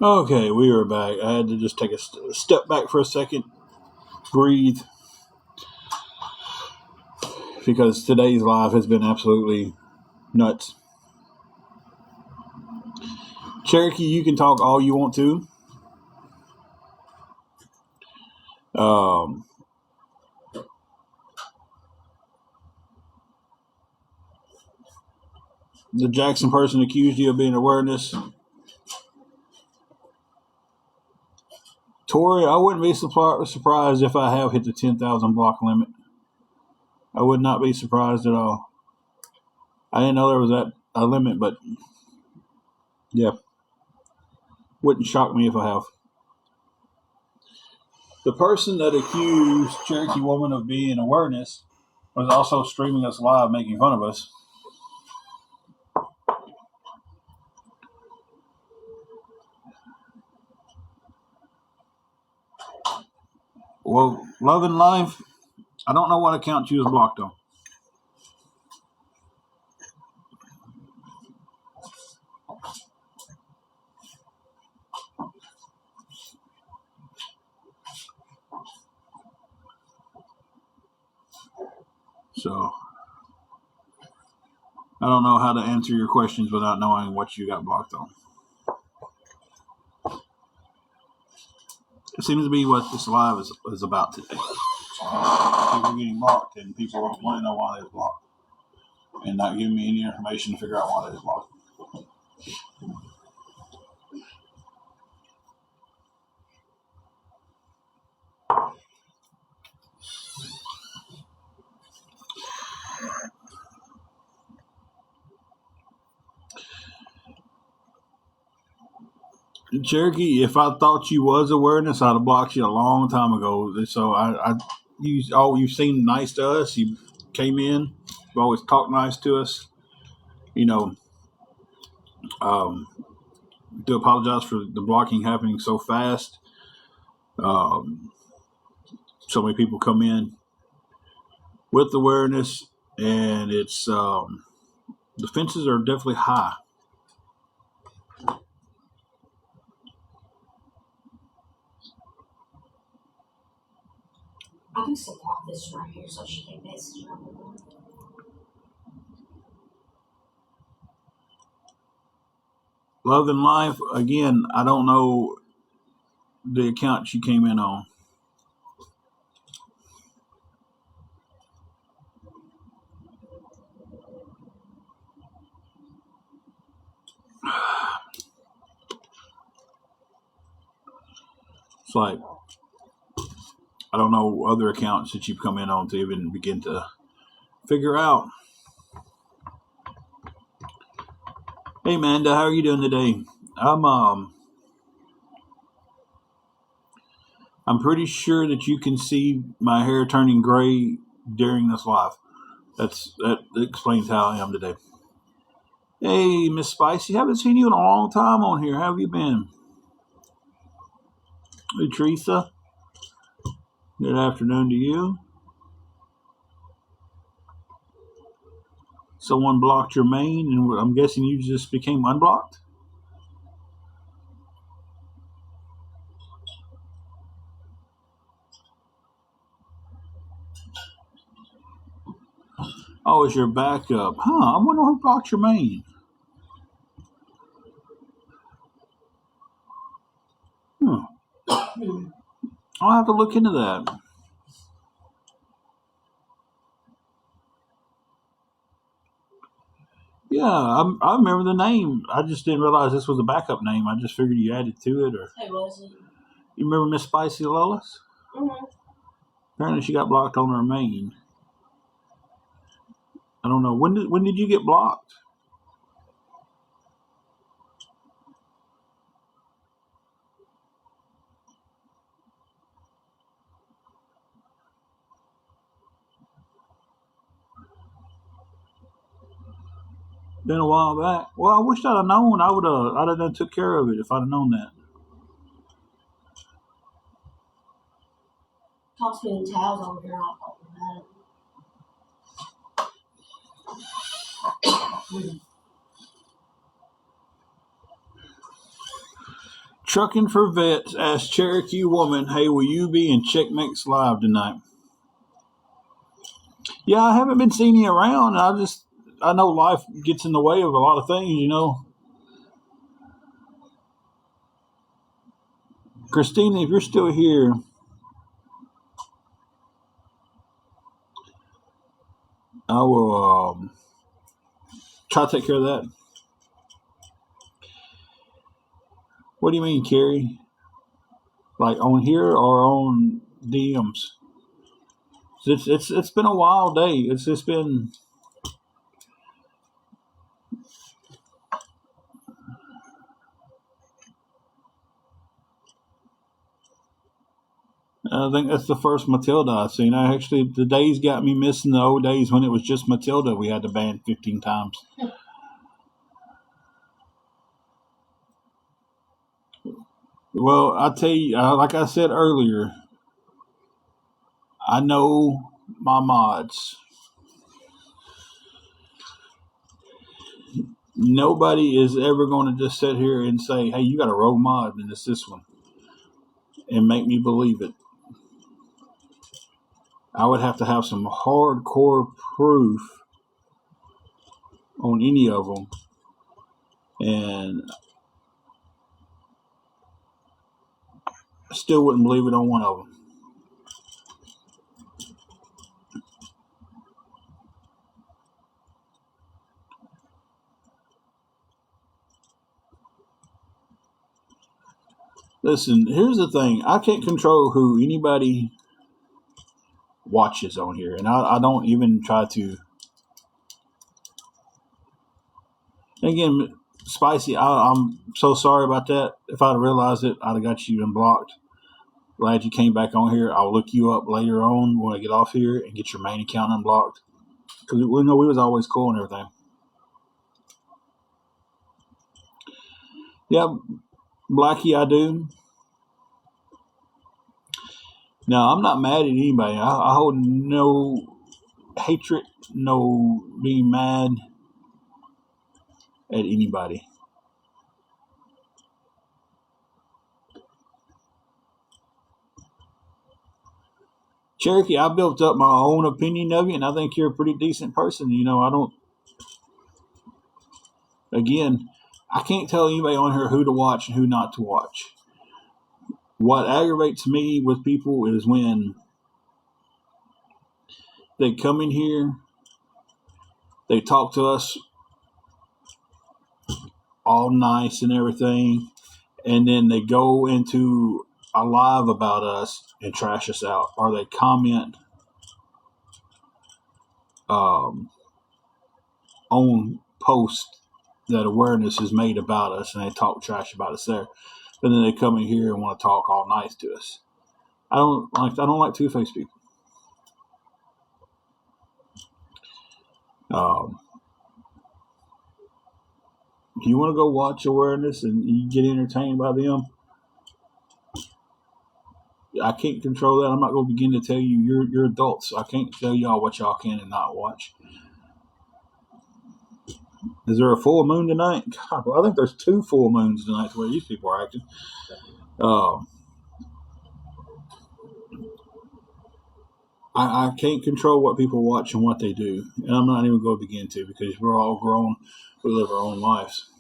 Okay, we are back. I had to just take a step back for a second, breathe, because today's live has been absolutely nuts. Cherokee, you can talk all you want to. The Jackson person accused you of being awareness. Tori, I wouldn't be surprised if I have hit the 10,000 block limit. I would not be surprised at all. I didn't know there was a limit, but yeah, wouldn't shock me if I have. The person that accused Cherokee Woman of being awareness was also streaming us live, making fun of us. Well, Love and Life, I don't know what account you was blocked on. So I don't know how to answer your questions without knowing what you got blocked on. It seems to be what this live is about today. People getting blocked and people want to know why they're blocked and not giving me any information to figure out why they're blocked. Cherokee, if I thought you was awareness, I'd have blocked you a long time ago. So you've seen nice to us. You came in, you always talked nice to us. You know, do apologize for the blocking happening so fast. So many people come in with awareness, and it's the fences are definitely high. I can still block this right here so she can message her. Love and Life, again, I don't know the account she came in on. It's like, I don't know other accounts that you've come in on to even begin to figure out. Hey, Amanda, how are you doing today? I'm pretty sure that you can see my hair turning gray during this live. That explains how I am today. Hey, Miss Spicy, haven't seen you in a long time on here. How have you been? Hey, Teresa. Good afternoon to you. Someone blocked your main, and I'm guessing you just became unblocked? Oh, it's your backup. Huh, I wonder who blocked your main. I'll have to look into that. Yeah, I remember the name. I just didn't realize this was a backup name. I just figured you added to it. Or Hey, was it? you remember Miss Spicy Lois? Mm-hmm. Apparently, she got blocked on her main. I don't know when did you get blocked? Been a while back. Well, I wish I'd have known. I'd have done took care of it if I'd have known that. Toss me the towels over here and I'll pop them out. Trucking for Vets asked Cherokee woman, hey, will you be in Check Mix Live tonight? Yeah, I haven't been seeing you around. I know life gets in the way of a lot of things, you know. Christina, if you're still here, I will try to take care of that. What do you mean, Carrie? Like on here or on DMs? It's been a wild day. It's just been. I think that's the first Matilda I've seen. The days got me missing the old days when it was just Matilda. We had to ban 15 times. Well, I tell you, like I said earlier, I know my mods. Nobody is ever going to just sit here and say, hey, you got a rogue mod and it's this one, and make me believe it. I would have to have some hardcore proof on any of them, and I still wouldn't believe it on one of them. Listen, here's the thing. I can't control who anybody watches on here, and I don't even try to. Again, Spicy, I'm so sorry about that. If I'd realized it, I'd have got you unblocked. Glad you came back on here. I'll look you up later on when I get off here and get your main account unblocked. Because we know we was always cool and everything. Yeah, Blackie, I do. Now, I'm not mad at anybody. I hold no hatred, no being mad at anybody. Cherokee, I built up my own opinion of you, and I think you're a pretty decent person. You know, again, I can't tell anybody on here who to watch and who not to watch. What aggravates me with people is when they come in here, they talk to us all nice and everything, and then they go into a live about us and trash us out, or they comment on posts that awareness is made about us, and they talk trash about us there. But then they come in here and want to talk all nice to us. I don't like two-faced people. If you want to go watch awareness and you get entertained by them, I can't control that. I'm not going to begin to tell you. You're adults. I can't tell y'all what y'all can and not watch. Is there a full moon tonight? God, well, I think there's 2 full moons tonight the way these people are acting. I can't control what people watch and what they do. And I'm not even going to begin to, because we're all grown. We live our own lives.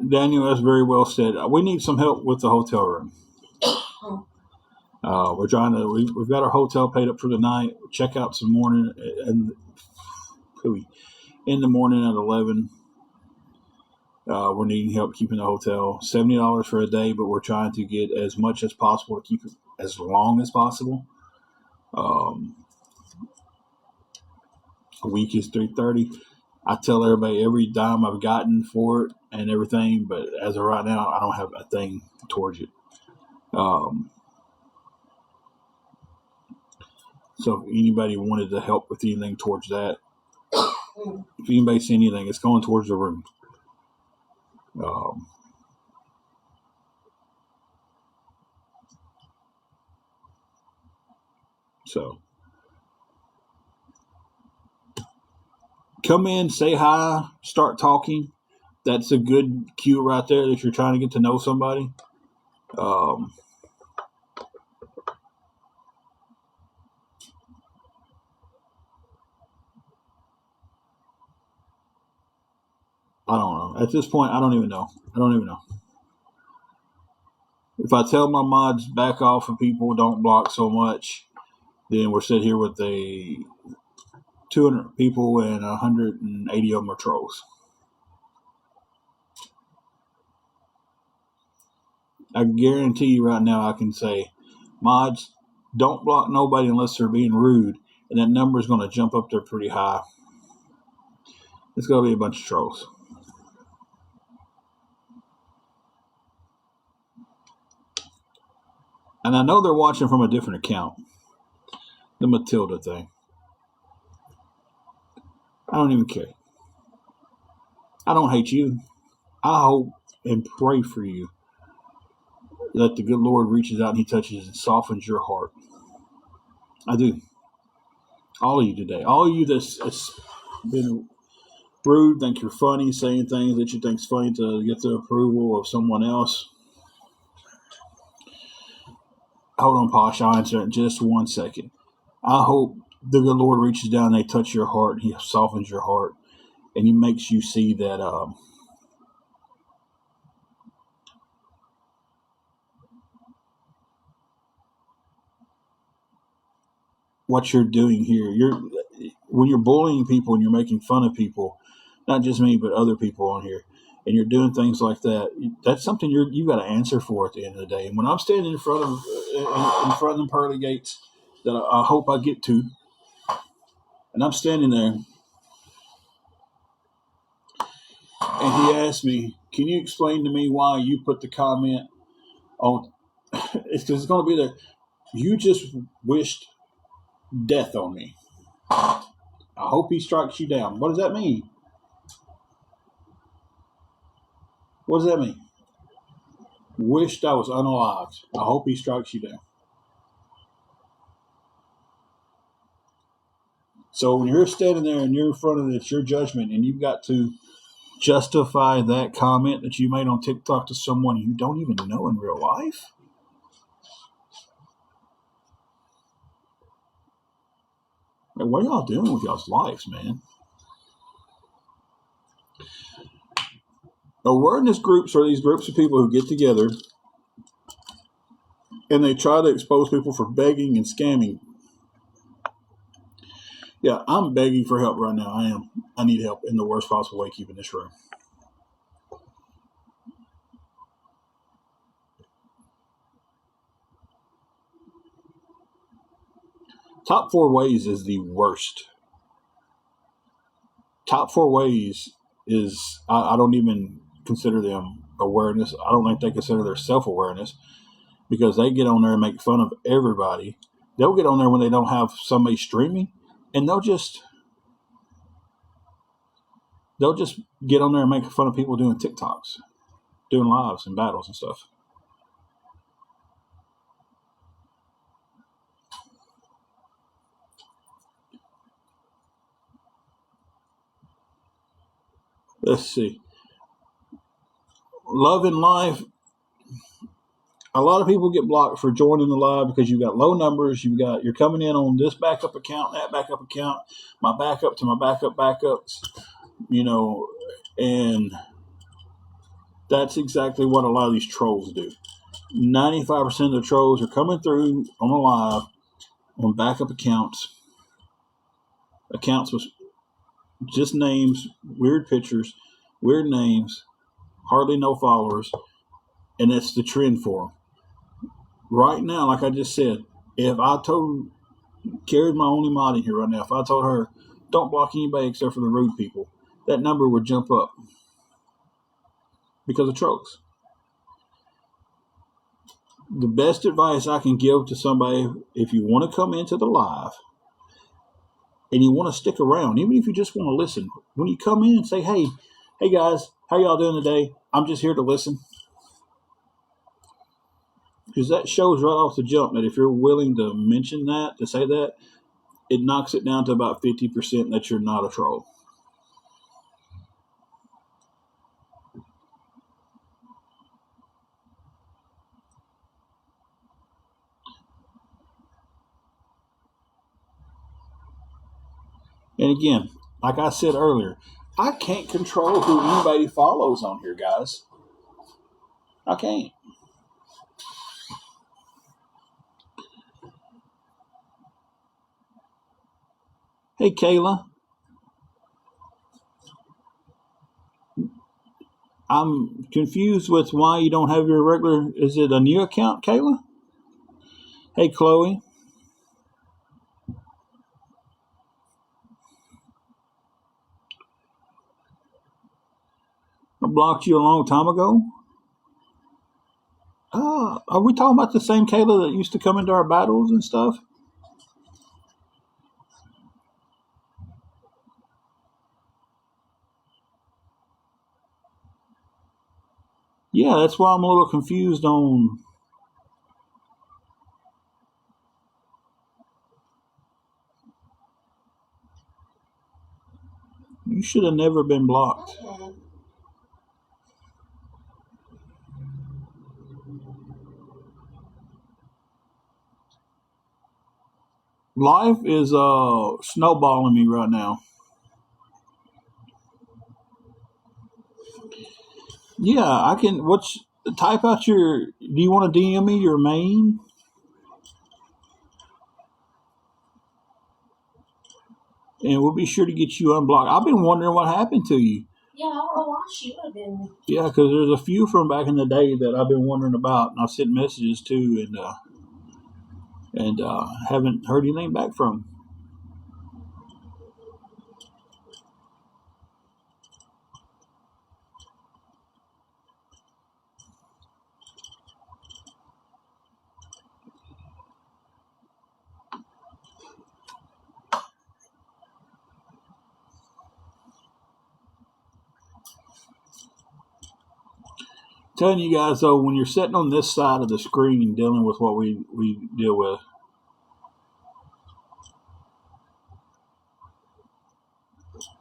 Daniel, that's very well said. We need some help with the hotel room. We're trying to. We've got our hotel paid up for the night. Check out some morning and in the morning at 11. We're needing help keeping the hotel. $70 for a day, but we're trying to get as much as possible to keep it as long as possible. A week is $330. I tell everybody every dime I've gotten for it and everything, but as of right now, I don't have a thing towards it. So if anybody wanted to help with anything towards that, if anybody see anything, it's going towards the room. So come in, say hi, start talking. That's a good cue right there if you're trying to get to know somebody. I don't know. At this point, I don't even know. If I tell my mods back off of people, don't block so much, then we're sitting here with 200 people and 180 of them are trolls. I guarantee you right now, I can say, mods, don't block nobody unless they're being rude, and that number is going to jump up there pretty high. It's going to be a bunch of trolls. And I know they're watching from a different account. The Matilda thing. I don't even care. I don't hate you. I hope and pray for you that the good Lord reaches out and He touches and softens your heart. I do. All of you today. All of you that's been rude, think you're funny, saying things that you think's funny to get the approval of someone else. Hold on, Posh. I'll answer in just 1 second. I hope the good Lord reaches down and He touches your heart and He softens your heart and He makes you see that what you're doing here. When you're bullying people and you're making fun of people, not just me but other people on here, and you're doing things like that, that's something you got to answer for at the end of the day. And when I'm standing in front of them pearly gates that I hope I get to, and I'm standing there, and he asked me, "Can you explain to me why you put the comment on?" It's because it's going to be that you just wished death on me. I hope he strikes you down. What does that mean? What does that mean? Wished I was unalived. I hope he strikes you down. So when you're standing there and you're in front of it, it's your judgment, and you've got to justify that comment that you made on TikTok to someone you don't even know in real life. Man, what are y'all doing with y'all's lives, man? Awareness groups are these groups of people who get together and they try to expose people for begging and scamming. Yeah, I'm begging for help right now. I am. I need help in the worst possible way keeping this room. Top 4 ways is the worst. Top 4 ways is, I don't even consider them awareness. I don't think they consider their self-awareness, because they get on there and make fun of everybody. They'll get on there when they don't have somebody streaming, and they'll just get on there and make fun of people doing TikToks, doing lives and battles and stuff. Let's see. Love and life. A lot of people get blocked for joining the live because you've got low numbers. You're coming in on this backup account, that backup account, my backup to my backups, and that's exactly what a lot of these trolls do. 95% of the trolls are coming through on a live on backup accounts with just names, weird pictures, weird names, hardly no followers, and that's the trend for them. Right now, like I just said, if I told Carrie's my only mod in here right now, if I told her don't block anybody except for the rude people, that number would jump up because of trolls. The best advice I can give to somebody, if you want to come into the live, and you want to stick around, even if you just want to listen. When you come in and say, hey guys, how y'all doing today? I'm just here to listen. Because that shows right off the jump that if you're willing to mention that, to say that, it knocks it down to about 50% that you're not a troll. And again, like I said earlier, I can't control who anybody follows on here, guys. I can't. Hey, Kayla. I'm confused with why you don't have your regular. Is it a new account, Kayla? Hey, Chloe. I blocked you a long time ago. Are we talking about the same Kayla that used to come into our battles and stuff? Yeah, that's why I'm a little confused on. You should have never been blocked. Life is snowballing me right now. Yeah, I can. Type out your? Do you want to DM me your main? And we'll be sure to get you unblocked. I've been wondering what happened to you. Yeah, I don't know why she would have been. Yeah, because there's a few from back in the day that I've been wondering about, and I've sent messages to, and haven't heard anything back from. Telling you guys though, when you're sitting on this side of the screen dealing with what we deal with,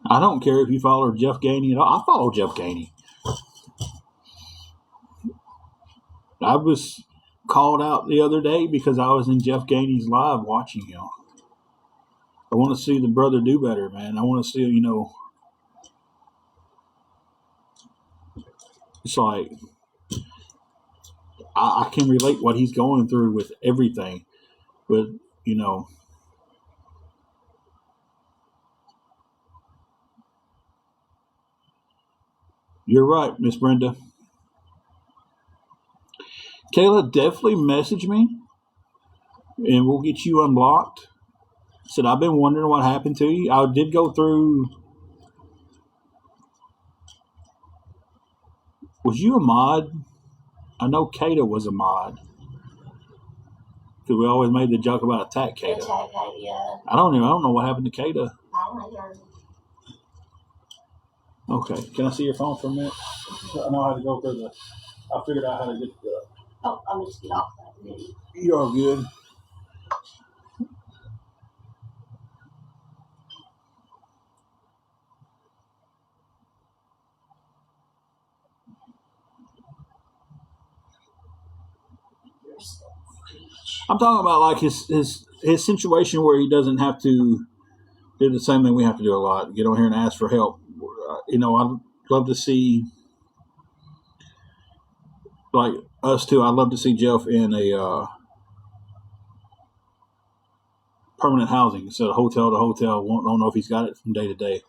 I don't care if you follow Jeff Gainey at all. I follow Jeff Gainey. I was called out the other day because I was in Jeff Gainey's live watching him. I want to see the brother do better, man. I want to see, it's like I can relate what he's going through with everything. But, you're right, Miss Brenda. Kayla, definitely message me and we'll get you unblocked. Said, I've been wondering what happened to you. I did go through. Was you a mod? I know Kata was a mod. Because we always made the joke about Attack Kata. Attack Kata, yeah. I don't know what happened to Kata. I don't know. Okay. Can I see your phone for a minute? I know how to go through I figured out how to get the. Oh, I'm just get off that minute. You're all good. I'm talking about like his situation where he doesn't have to do the same thing we have to do a lot. Get on here and ask for help. I'd love to see like us too. I'd love to see Jeff in a permanent housing instead of hotel to hotel. Don't know if he's got it from day to day.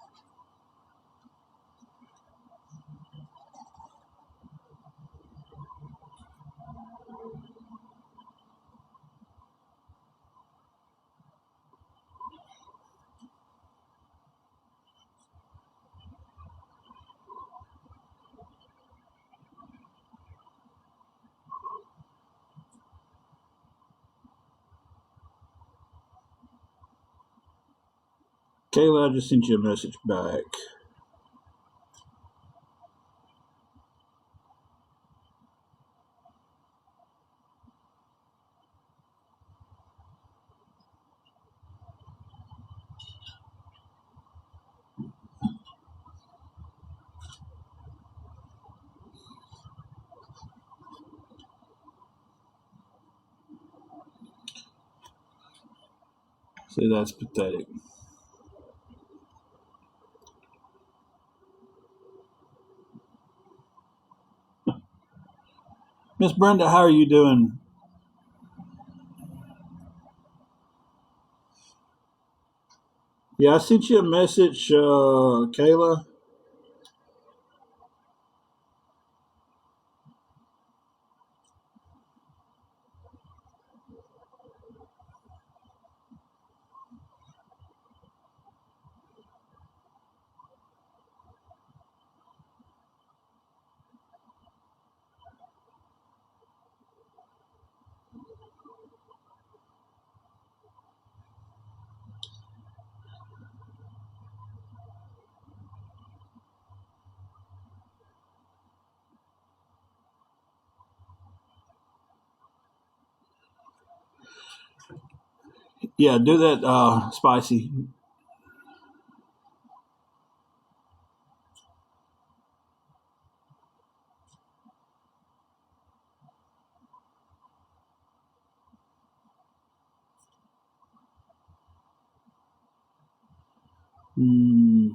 Kayla, I just sent you a message back. See, that's pathetic. Miss Brenda, how are you doing? Yeah, I sent you a message, Kayla. Yeah, do that, Spicy. Hmm.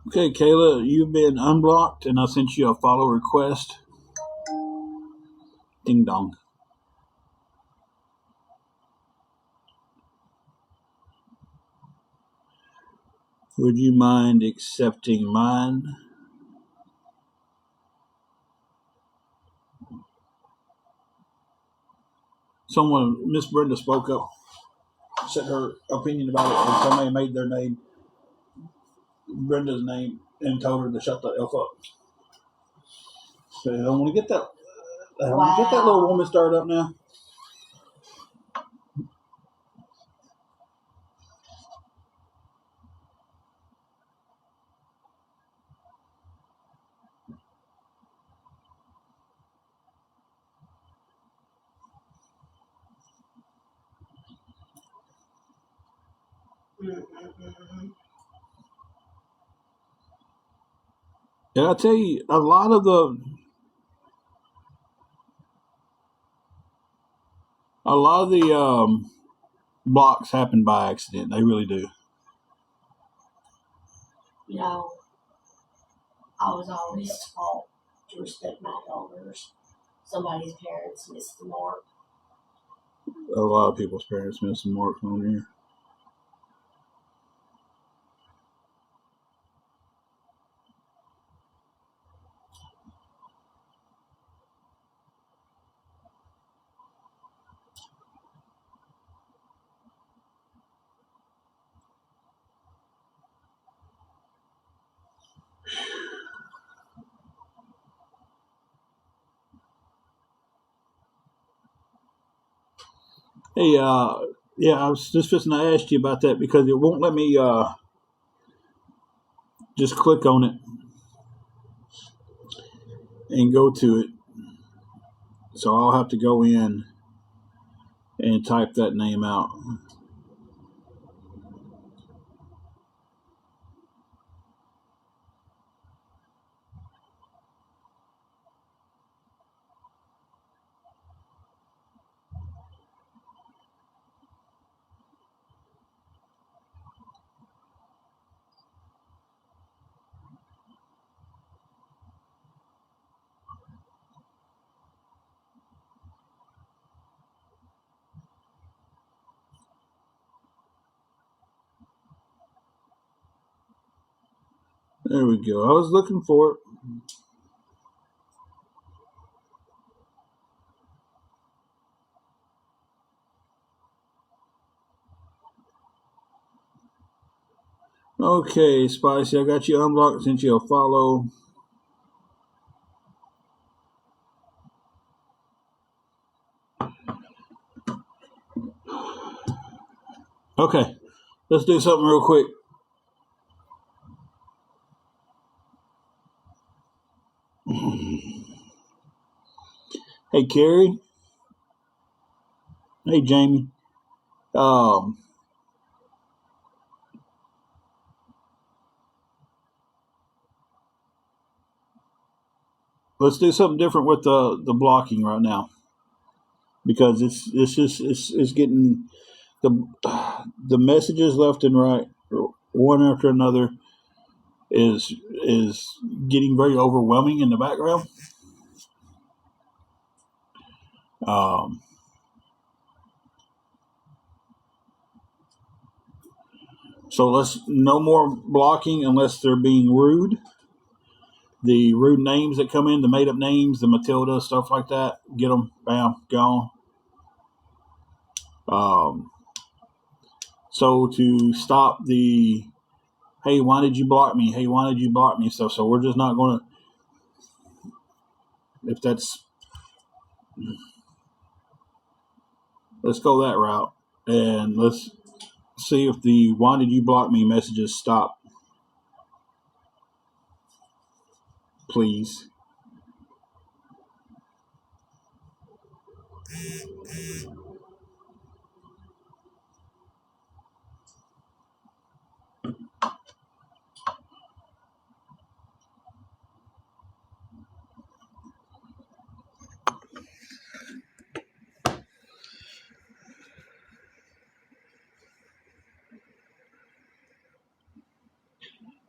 Okay, Kayla, you've been unblocked, and I sent you a follow request. Ding dong. Would you mind accepting mine? Someone, Miss Brenda, spoke up, said her opinion about it, and somebody made their name, Brenda's name, and told her to shut the F up. So I don't want to get that. I don't want to get that little woman stirred up now. And I tell you, a lot of the blocks happen by accident. They really do. You know, I was always taught to respect my elders. Somebody's parents missed the mark. A lot of people's parents miss some marks on here. Hey, yeah, I was just fixing to ask you about that because it won't let me just click on it and go to it. So I'll have to go in and type that name out. There we go. I was looking for it. Okay, Spicy, I got you unblocked, sent you a follow. Okay, let's do something real quick. Hey, Carrie. Hey, Jamie. Um, let's do something different with the blocking right now because it's getting the messages left and right, one after another, is getting very overwhelming in the background. Um, so let's no more blocking unless they're being rude. The rude names that come in, the made up names, the Matilda stuff like that, get them, bam, gone. Um, so to stop the hey, why did you block me? Hey, why did you block me? Stuff. So we're just not going to. If that's, let's go that route, and let's see if the why did you block me messages stop, please.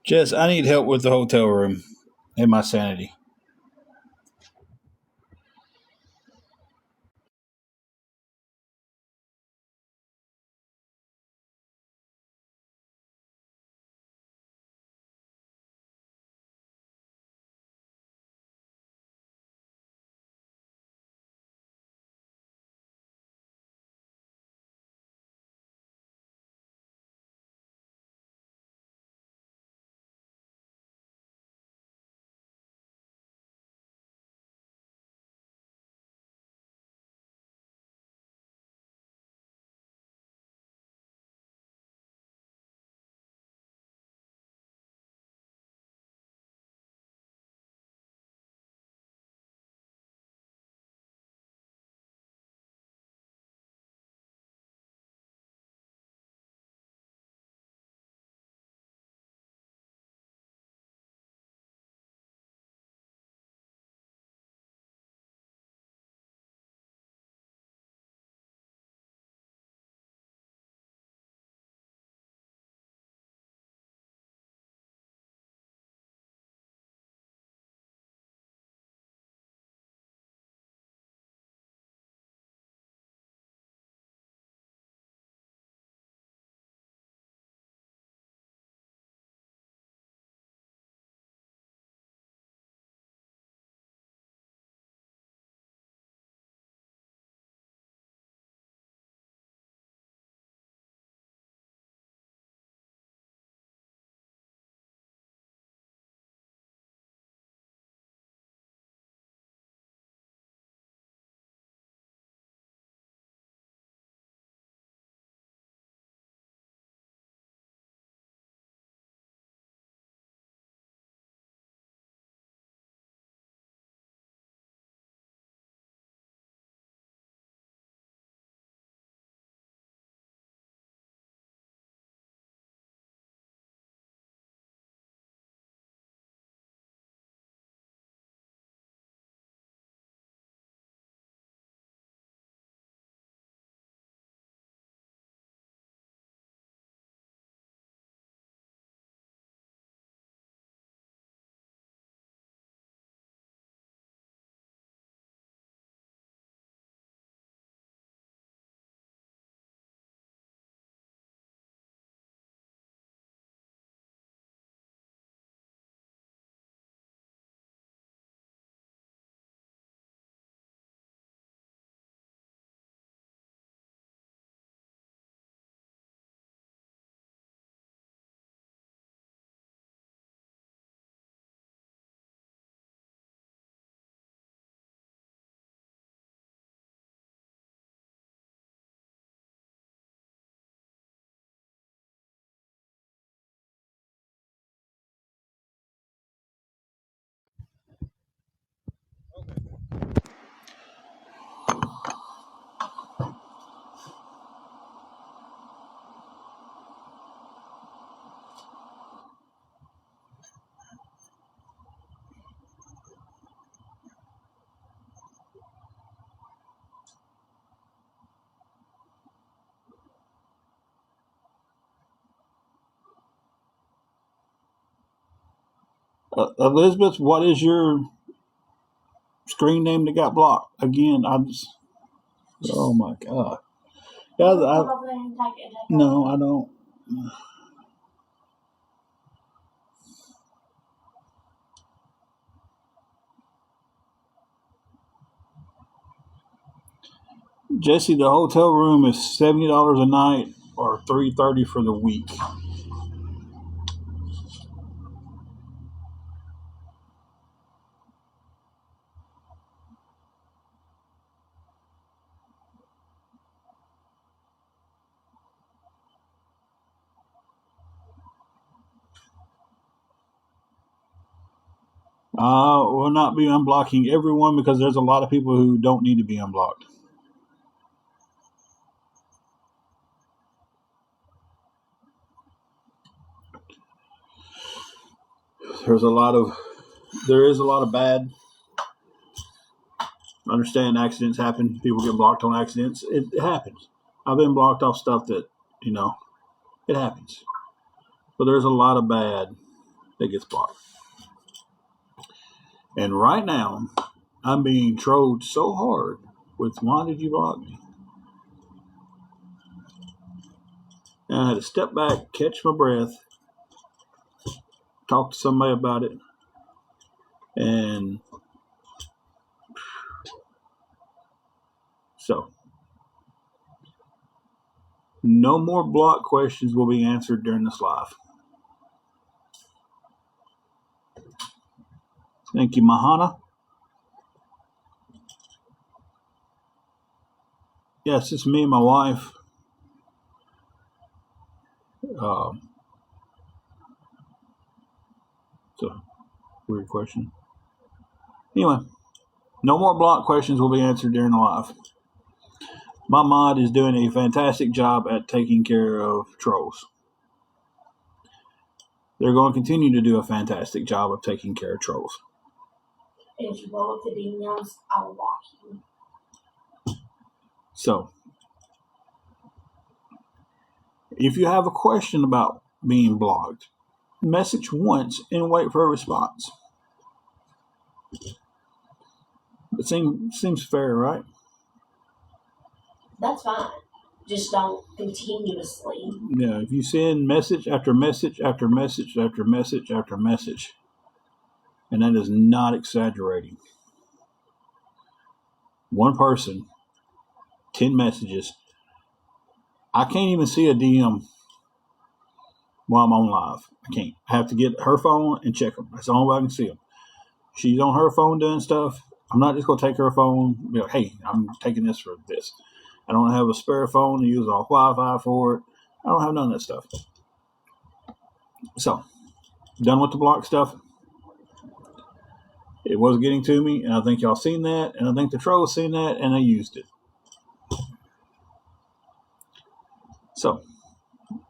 Jess, I need help with the hotel room and my sanity. Elizabeth, what is your screen name that got blocked? Again, oh my God. Yeah, Come over there and take it. no, I don't. Jesse, the hotel room is $70 a night or $330 for the week. We'll not be unblocking everyone because there's a lot of people who don't need to be unblocked. There is a lot of bad. I understand accidents happen. People get blocked on accidents. It happens. I've been blocked off stuff that, it happens. But there's a lot of bad that gets blocked. And right now, I'm being trolled so hard with why did you block me? And I had to step back, catch my breath, talk to somebody about it, and so no more block questions will be answered during this live. Thank you, Mahana. Yes, it's me and my wife. It's a weird question. Anyway, no more block questions will be answered during the live. My mod is doing a fantastic job at taking care of trolls. They're going to continue to do a fantastic job of taking care of trolls. And if you roll up the DMs, I will block you. So, if you have a question about being blocked, message once and wait for a response. It seems fair, right? That's fine. Just don't continuously. Yeah, if you send message after message after message after message after message, and that is not exaggerating. One person, 10 messages. I can't even see a DM while I'm on live. I can't. I have to get her phone and check them. That's the only way I can see them. She's on her phone doing stuff. I'm not just going to take her phone and be like, hey, I'm taking this for this. I don't have a spare phone to use all Wi-Fi for it. I don't have none of that stuff. So, done with the block stuff. It was getting to me, and I think y'all seen that, and I think the trolls seen that, and they used it. So,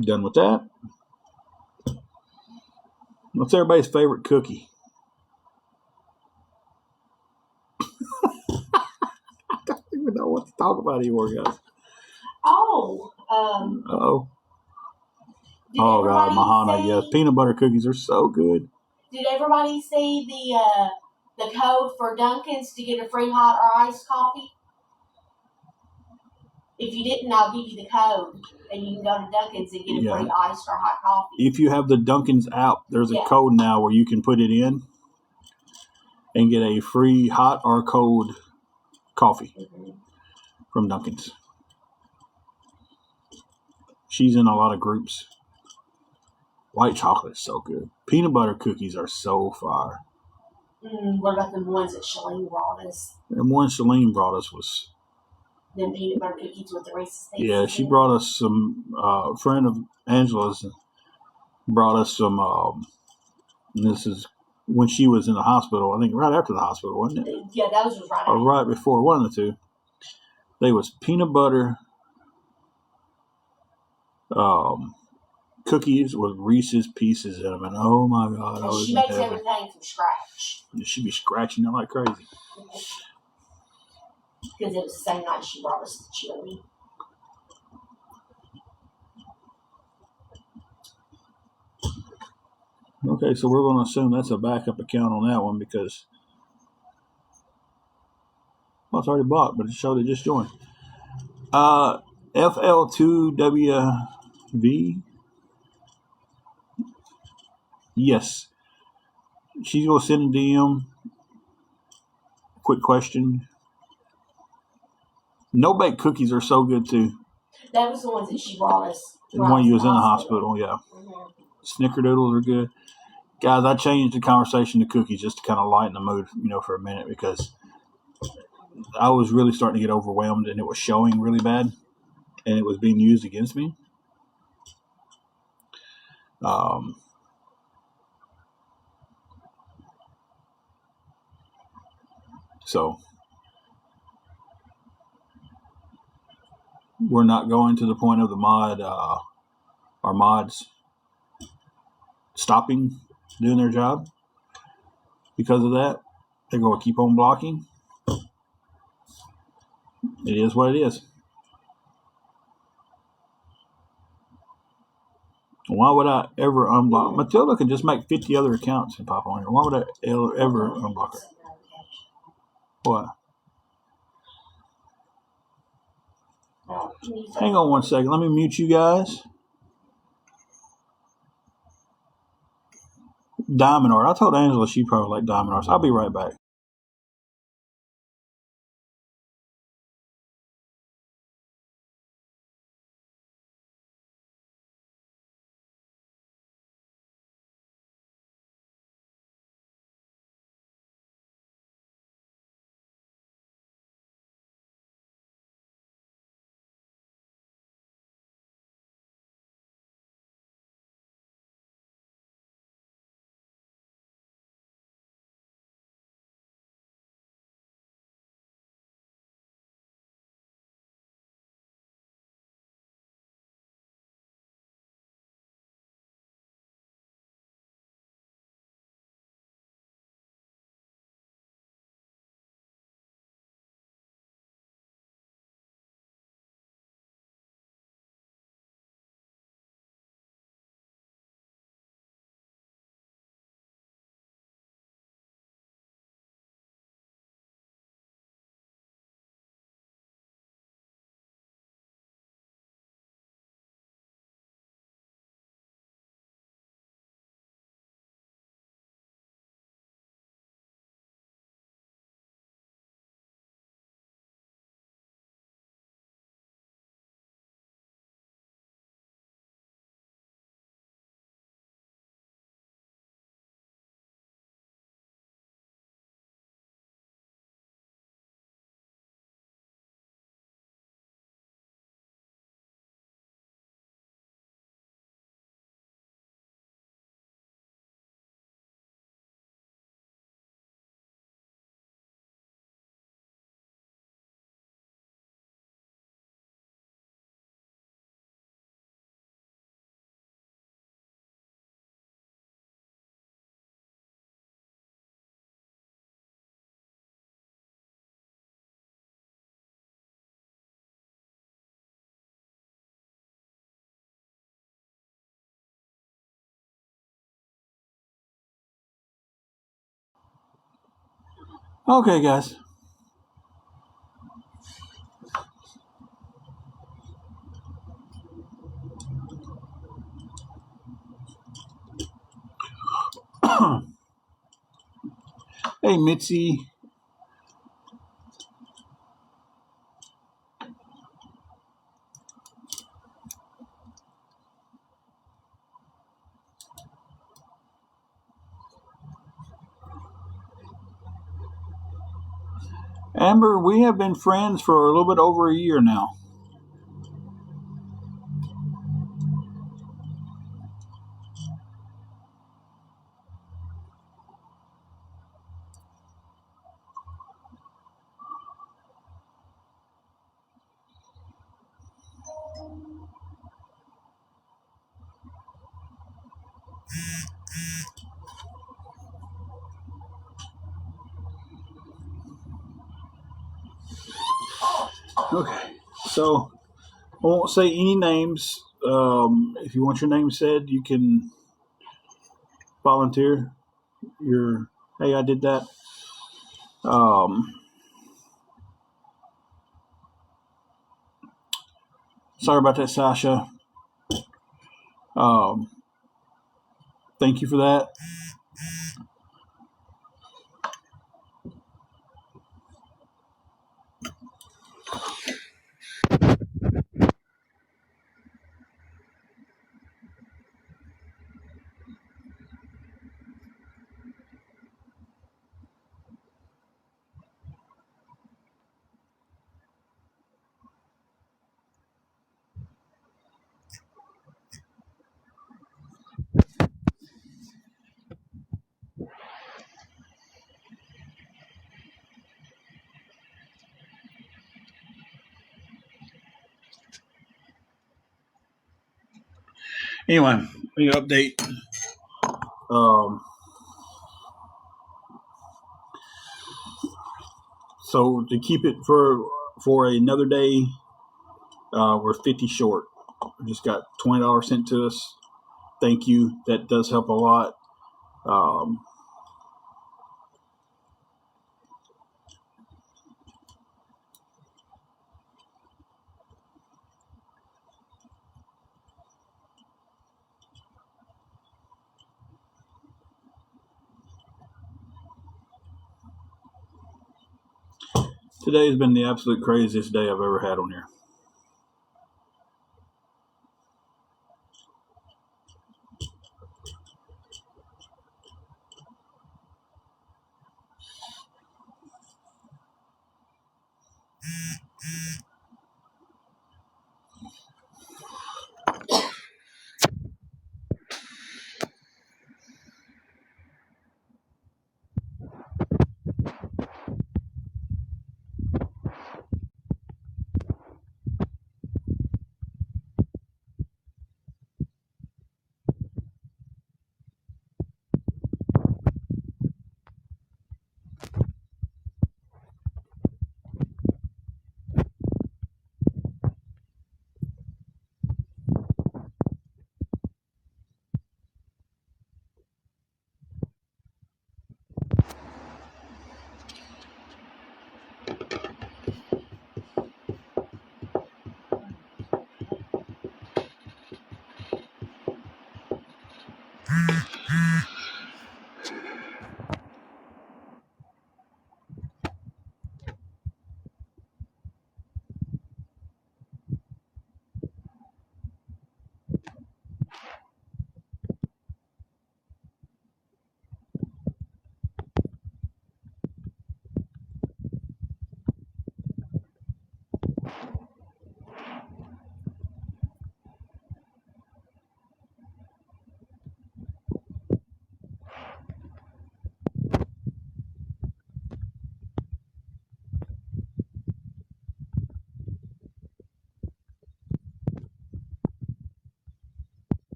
done with that. What's everybody's favorite cookie? I don't even know what to talk about anymore, guys. Oh. Uh-oh. Oh, God, Mahana, yes. Peanut butter cookies are so good. Did everybody see the code for Dunkin's to get a free hot or iced coffee? If you didn't, I'll give you the code, and you can go to Dunkin's and get a free iced or hot coffee. If you have the Dunkin's app, there's a code now where you can put it in and get a free hot or cold coffee from Dunkin's. She's in a lot of groups. White chocolate is so good. Peanut butter cookies are so fire. What about the ones that Shalene brought us? The one Shalene brought us was... them peanut butter cookies with the Reese's Pieces. Yeah, she brought us some... friend of Angela's brought us some... and this is when she was in the hospital. I think right after the hospital, wasn't it? Yeah, those was right after. Or right before, one of the two. They was peanut butter... cookies with Reese's Pieces in them, and oh my God! And she makes everything from scratch. She'd be scratching it like crazy. Because it was the same night she brought us the chili. Okay, so we're going to assume that's a backup account on that one because it's already blocked, but it showed it just joined. FL2WV. Yes. She's going to send a DM. Quick question. No-bake cookies are so good, too. That was the ones that she brought us. The one you was in the hospital, yeah. Mm-hmm. Snickerdoodles are good. Guys, I changed the conversation to cookies just to kind of lighten the mood, for a minute because I was really starting to get overwhelmed and it was showing really bad and it was being used against me. So we're not going to the point of the mod, our mods stopping doing their job because of that. They're going to keep on blocking. It is what it is. Why would I ever unblock? Matilda could just make 50 other accounts and pop on here. Why would I ever unblock her? What? Hang on one second. Let me mute you guys. Diamond art. I told Angela she probably liked diamond art. I'll be right back. Okay, guys. Hey, Mitzi. Amber, we have been friends for a little bit over a year now. Okay, so I won't say any names. If you want your name said, you can volunteer your, hey, I did that. Sorry about that, Sasha. Thank you for that. Anyway, we update. So to keep it for another day, we're 50 short. We just got $20 sent to us. Thank you. That does help a lot. Today has been the absolute craziest day I've ever had on here.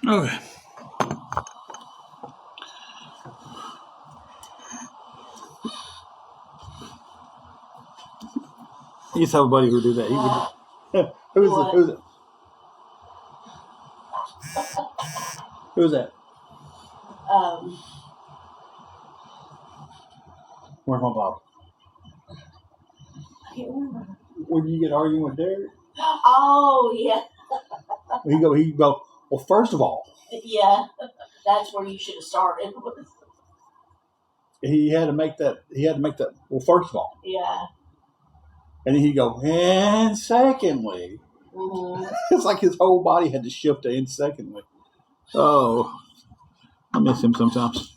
Okay. I used to have a buddy who would do that. He would. Who's it? Who's that? Where's my Bob? I can't remember. When you get arguing with Derek? Oh, yeah. He go. Well, first of all, Yeah. That's where you should have started. he had to make that. Well, first of all, Yeah. and then he'd go. And secondly, it's like his whole body had to shift to and secondly. Oh, I miss him sometimes.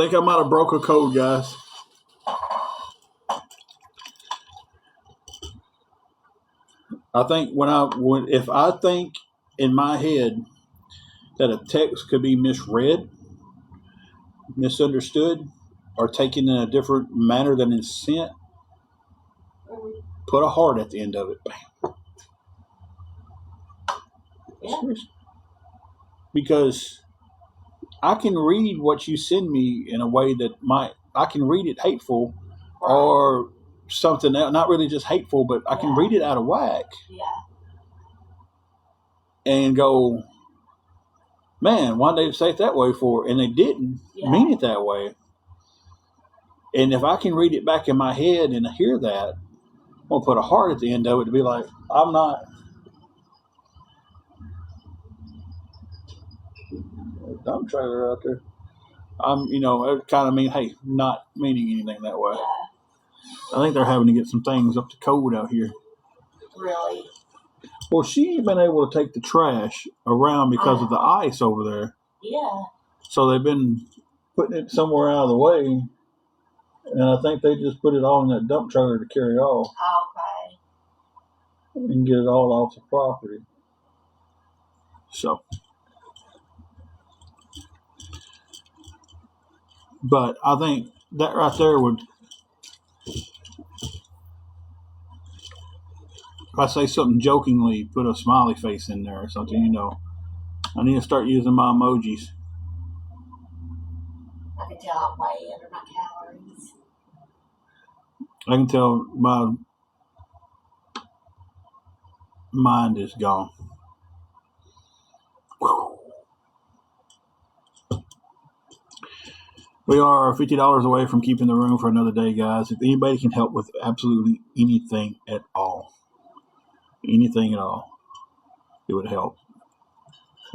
think I might have broke a code, guys. I think if I think in my head that a text could be misread, misunderstood, or taken in a different manner than it's sent, put a heart at the end of it. Bam. Yeah. Because I can read what you send me in a way that I can read it hateful or something else, not really just hateful, but I can read it out of whack. Yeah. And go, man, why did they say it that way for? And they didn't mean it that way. And if I can read it back in my head and hear that, I'm going to put a heart at the end of it to be like, I'm not. Dump trailer out there. It kind of mean, hey, not meaning anything that way. Yeah. I think they're having to get some things up to code out here. Really? Well, she ain't been able to take the trash around because of the ice over there. Yeah. So they've been putting it somewhere out of the way, and I think they just put it all in that dump trailer to carry off. Okay. And get it all off the property. So. But I think that right there would, if I say something jokingly, put a smiley face in there or something, I need to start using my emojis. I can tell I'm way under my calories. I can tell my mind is gone. Whew. We are $50 away from keeping the room for another day, guys. If anybody can help with absolutely anything at all, it would help.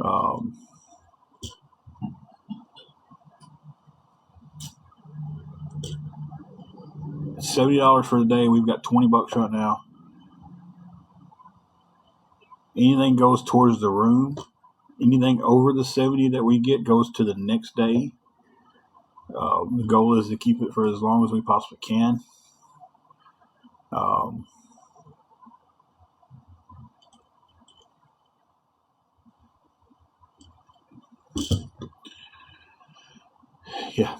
$70 for the day. We've got $20 right now. Anything goes towards the room. Anything over the 70 that we get goes to the next day. The goal is to keep it for as long as we possibly can. Yeah.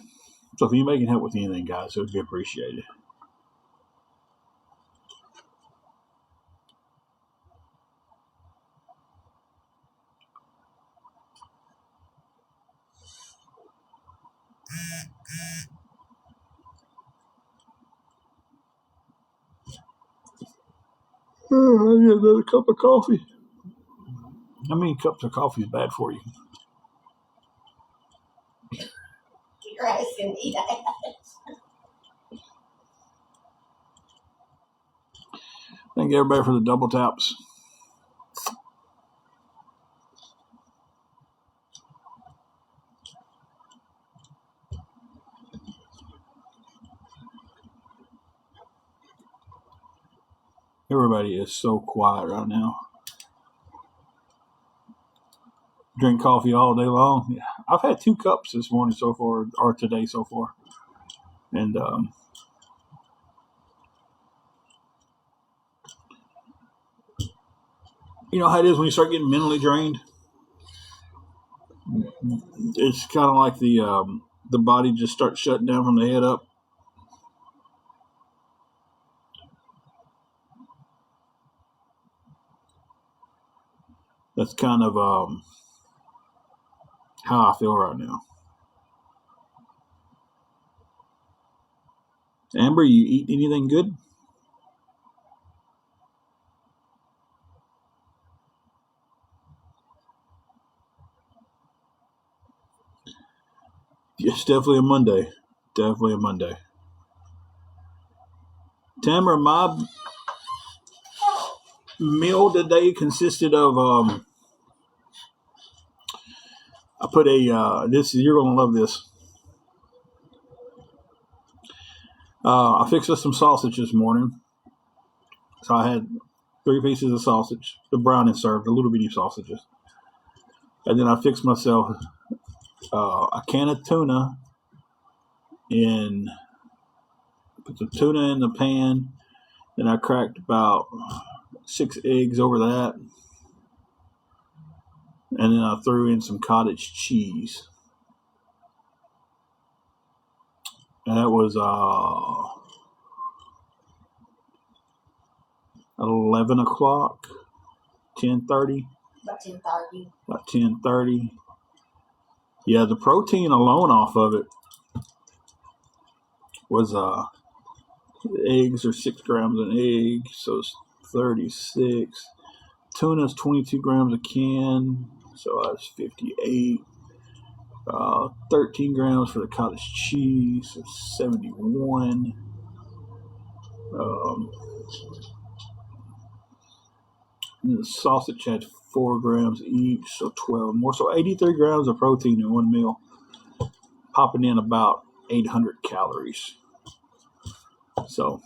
So if anybody can help with anything, guys, it would be appreciated. Oh, I need another cup of coffee. How many cups of coffee is bad for you? You're asking me that. Thank everybody for the double taps. Everybody is so quiet right now. Drink coffee all day long. Yeah. I've had 2 cups this morning so far, or today so far. And you know how it is when you start getting mentally drained? It's kind of like the body just starts shutting down from the head up. That's kind of how I feel right now. Amber, you eat anything good? Yes, definitely a Monday. Definitely a Monday. Tamara, my meal today consisted of I put a you're gonna love this. I fixed us some sausage this morning. So I had 3 pieces of sausage, the brown and served, the little bitty sausages. And then I fixed myself a can of tuna in, put the tuna in the pan. Then I cracked about 6 eggs over that. And then I threw in some cottage cheese. And that was 11 o'clock, 10:30. About 10:30. About 10:30. Yeah, the protein alone off of it was eggs are 6 grams an egg, so it's 36. Tuna's 22 grams a can, so that's 58. 13 grams for the cottage cheese, so 71. And the sausage had 4 grams each, so 12 more. So 83 grams of protein in one meal, popping in about 800 calories. So,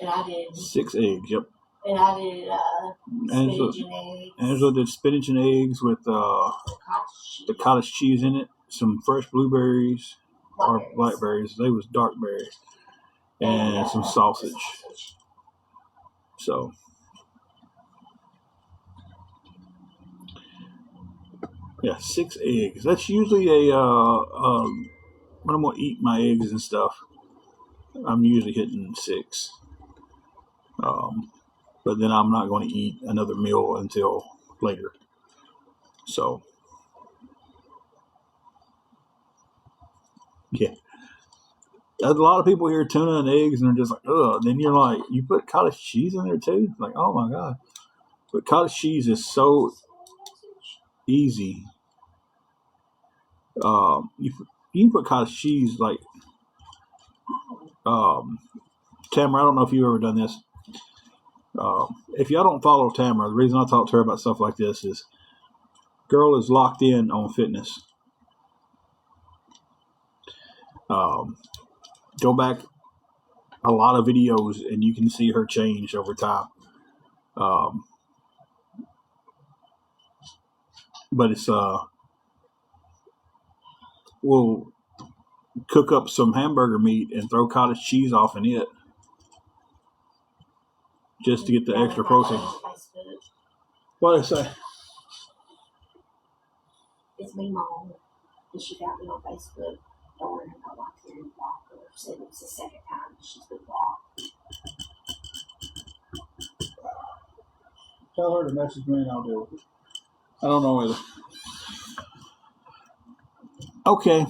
And I did 6 eggs, yep. And I did spinach and eggs. Angela did spinach and eggs with the cottage cheese in it, some fresh blueberries or blackberries. They was dark berries, and some sausage. So, yeah, 6 eggs. That's usually when I'm gonna eat my eggs and stuff, I'm usually hitting 6. But then I'm not going to eat another meal until later. So, yeah. A lot of people hear tuna and eggs and they're just like, ugh. Then you're like, you put cottage cheese in there too? Like, oh my God. But cottage cheese is so easy. You can put cottage cheese like, Tamara, I don't know if you've ever done this. If y'all don't follow Tamara, the reason I talk to her about stuff like this is girl is locked in on fitness. Go back a lot of videos and you can see her change over time. But it's we'll cook up some hamburger meat and throw cottage cheese off in it just to get the extra protein. What did I say? It's me, Mom, and she got me on Facebook. Don't worry about watching and block her. Said it was the second time she's been blocked. Tell her to message me and I'll do it. I don't know either. Okay.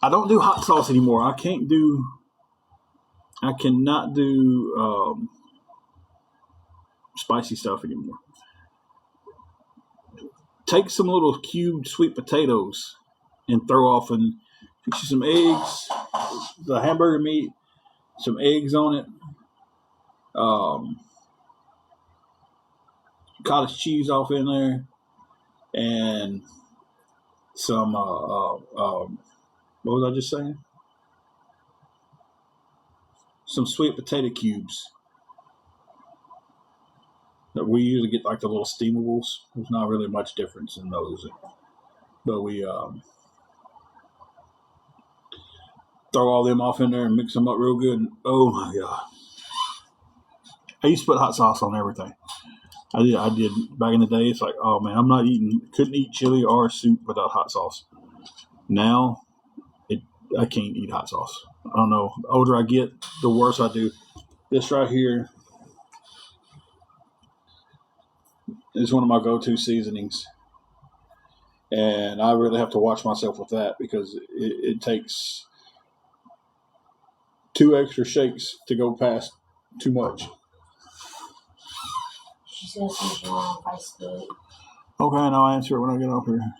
I don't do hot sauce anymore. I cannot do spicy stuff anymore. Take some little cubed sweet potatoes and throw off and fix you some eggs, the hamburger meat, some eggs on it, cottage cheese off in there, and some what was I just saying? Some sweet potato cubes. That we usually get like the little steamables. There's not really much difference in those, but we throw all them off in there and mix them up real good. And, oh my God! I used to put hot sauce on everything. I did back in the day. It's like, oh man, couldn't eat chili or soup without hot sauce. Now, I can't eat hot sauce. I don't know. The older I get, the worse I do. This right here is one of my go-to seasonings. And I really have to watch myself with that because it takes 2 extra shakes to go past too much. She's going to see you on Facebook. Okay, and I'll answer it when I get off here.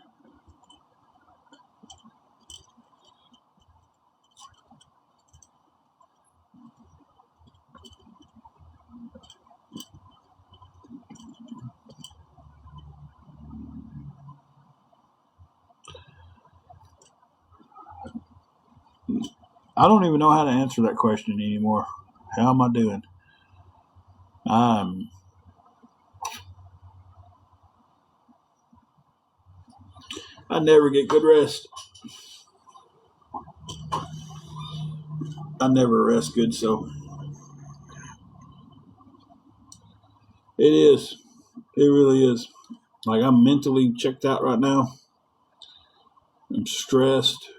I don't even know how to answer that question anymore. How am I doing? I never get good rest. I never rest good, so it is. It really is. Like, I'm mentally checked out right now. I'm stressed.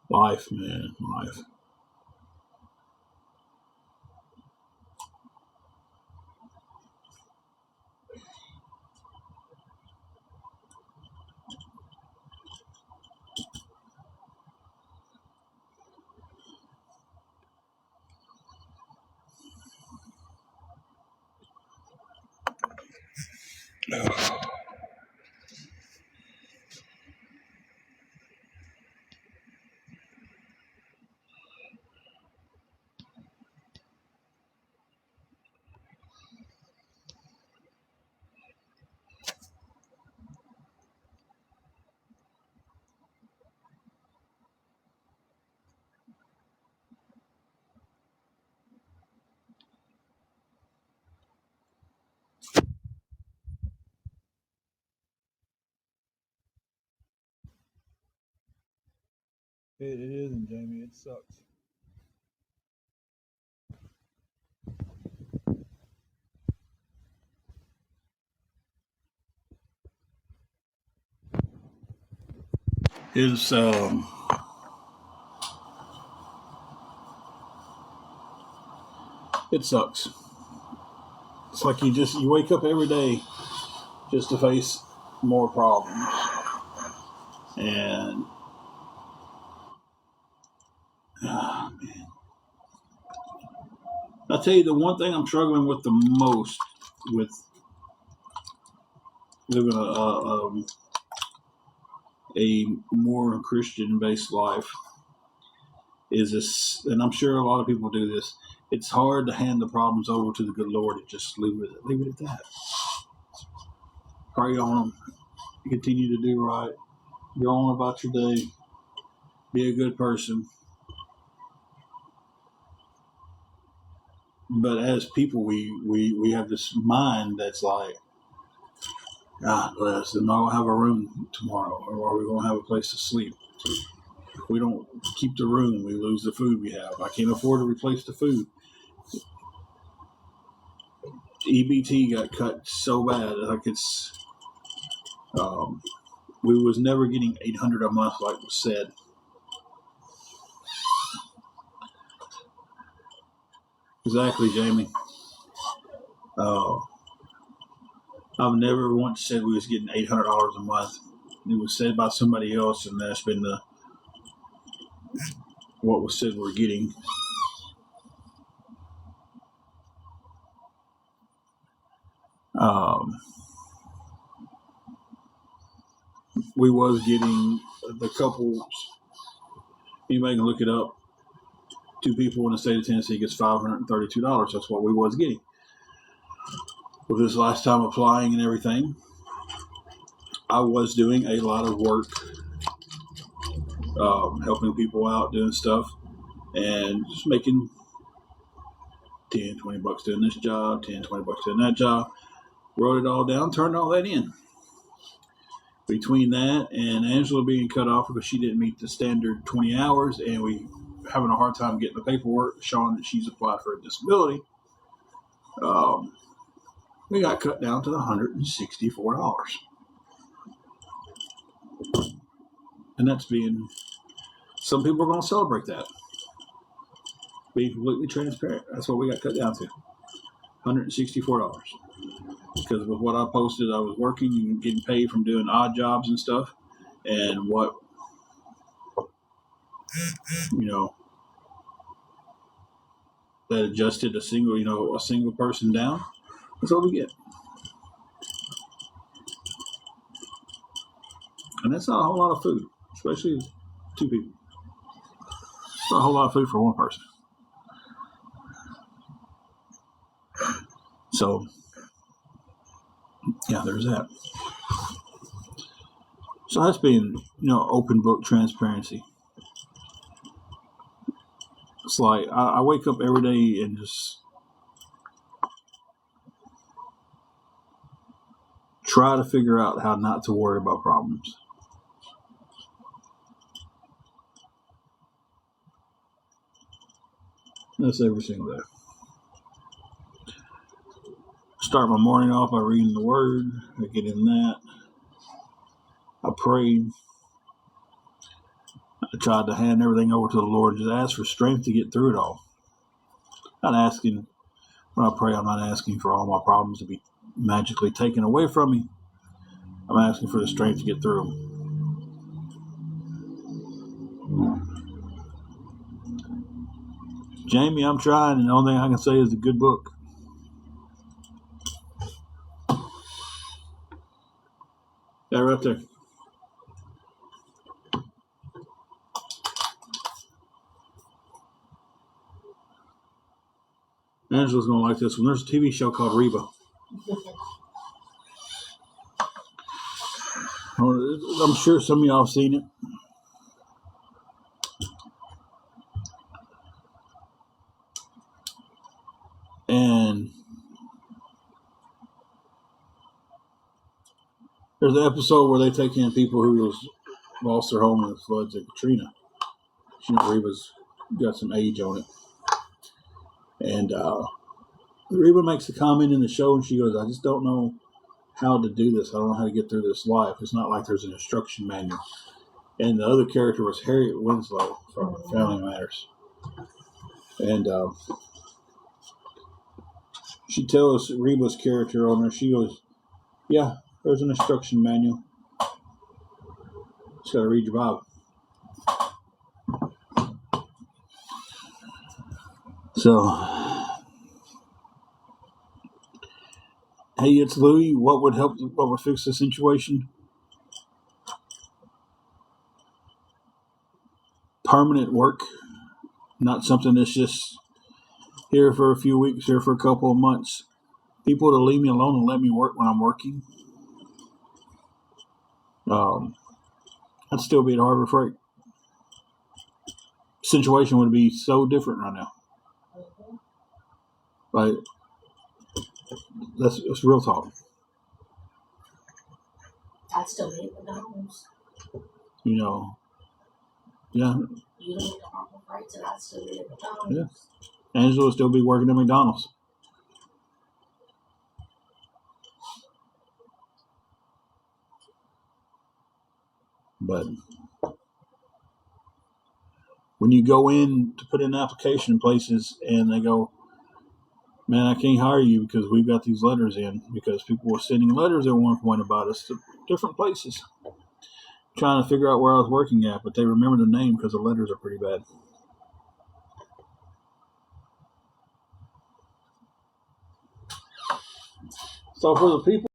Life, man, life. It isn't, Jamie. It sucks. It's it sucks. It's like you wake up every day just to face more problems. And man, I'll tell you the one thing I'm struggling with the most with living a more Christian based life is this, and I'm sure a lot of people do this. It's hard to hand the problems over to the good Lord and just leave it at that. Pray on them, continue to do right, go on about your day, be a good person. But as people, we have this mind that's like, God bless, am I going to have a room tomorrow, or are we going to have a place to sleep? If we don't keep the room, we lose the food we have. I can't afford to replace the food. EBT got cut so bad, like it's, we was never getting $800 a month, like was said. Exactly, Jamie. Uh, I've never once said we was getting $800 a month. It was said by somebody else, and that's been what was said we're getting. Um, we was getting the couples. Anybody can look it up. 2 people in the state of Tennessee gets $532. That's what we was getting. With this last time applying and everything, I was doing a lot of work, helping people out, doing stuff, and just making 10, 20 bucks doing this job, 10, 20 bucks doing that job. Wrote it all down, turned all that in. Between that and Angela being cut off because she didn't meet the standard 20 hours, and we having a hard time getting the paperwork showing that she's applied for a disability, we got cut down to $164. And that's being, some people are going to celebrate that. Being completely transparent. That's what we got cut down to. $164. Because with what I posted, I was working and getting paid from doing odd jobs and stuff. And what, that adjusted a single person down. That's what we get. And that's not a whole lot of food, especially 2 people. It's not a whole lot of food for 1 person. So, yeah, there's that. So that's being, open book transparency. It's like I wake up every day and just Try to figure out how not to worry about problems. That's every single day. Start my morning off by reading the Word. I get in that. I prayed. I tried to hand everything over to the Lord. Just ask for strength to get through it all. Not asking, when I pray, I'm not asking for all my problems to be magically taken away from me. I'm asking for the strength to get through them. Jamie, I'm trying, and the only thing I can say is a good book. That right there. Angela's going to like this one. There's a TV show called Reba. I'm sure some of y'all have seen it. And there's an episode where they take in people who lost their home in the floods at Katrina. Reba's got some age on it. And Reba makes a comment in the show, and she goes, I just don't know how to do this. I don't know how to get through this life. It's not like there's an instruction manual. And the other character was Harriet Winslow from Family Matters. And she tells Reba's character on her, she goes, yeah, there's an instruction manual. Just got to read your Bible. So, hey, it's Louie. What would help? What would fix the situation? Permanent work, not something that's just here for a few weeks, here for a couple of months. People to leave me alone and let me work when I'm working. I'd still be at Harbor Freight. Situation would be so different right now. Like, that's real talk. I'd still be at McDonald's. You know, yeah. You don't get Harbor Freight, so I'd still be at McDonald's. Yeah. Angela would still be working at McDonald's. But when you go in to put in an application in places and they go, man, I can't hire you because we've got these letters in, because people were sending letters at one point about us to different places, trying to figure out where I was working at, but they remember the name because the letters are pretty bad. So for the people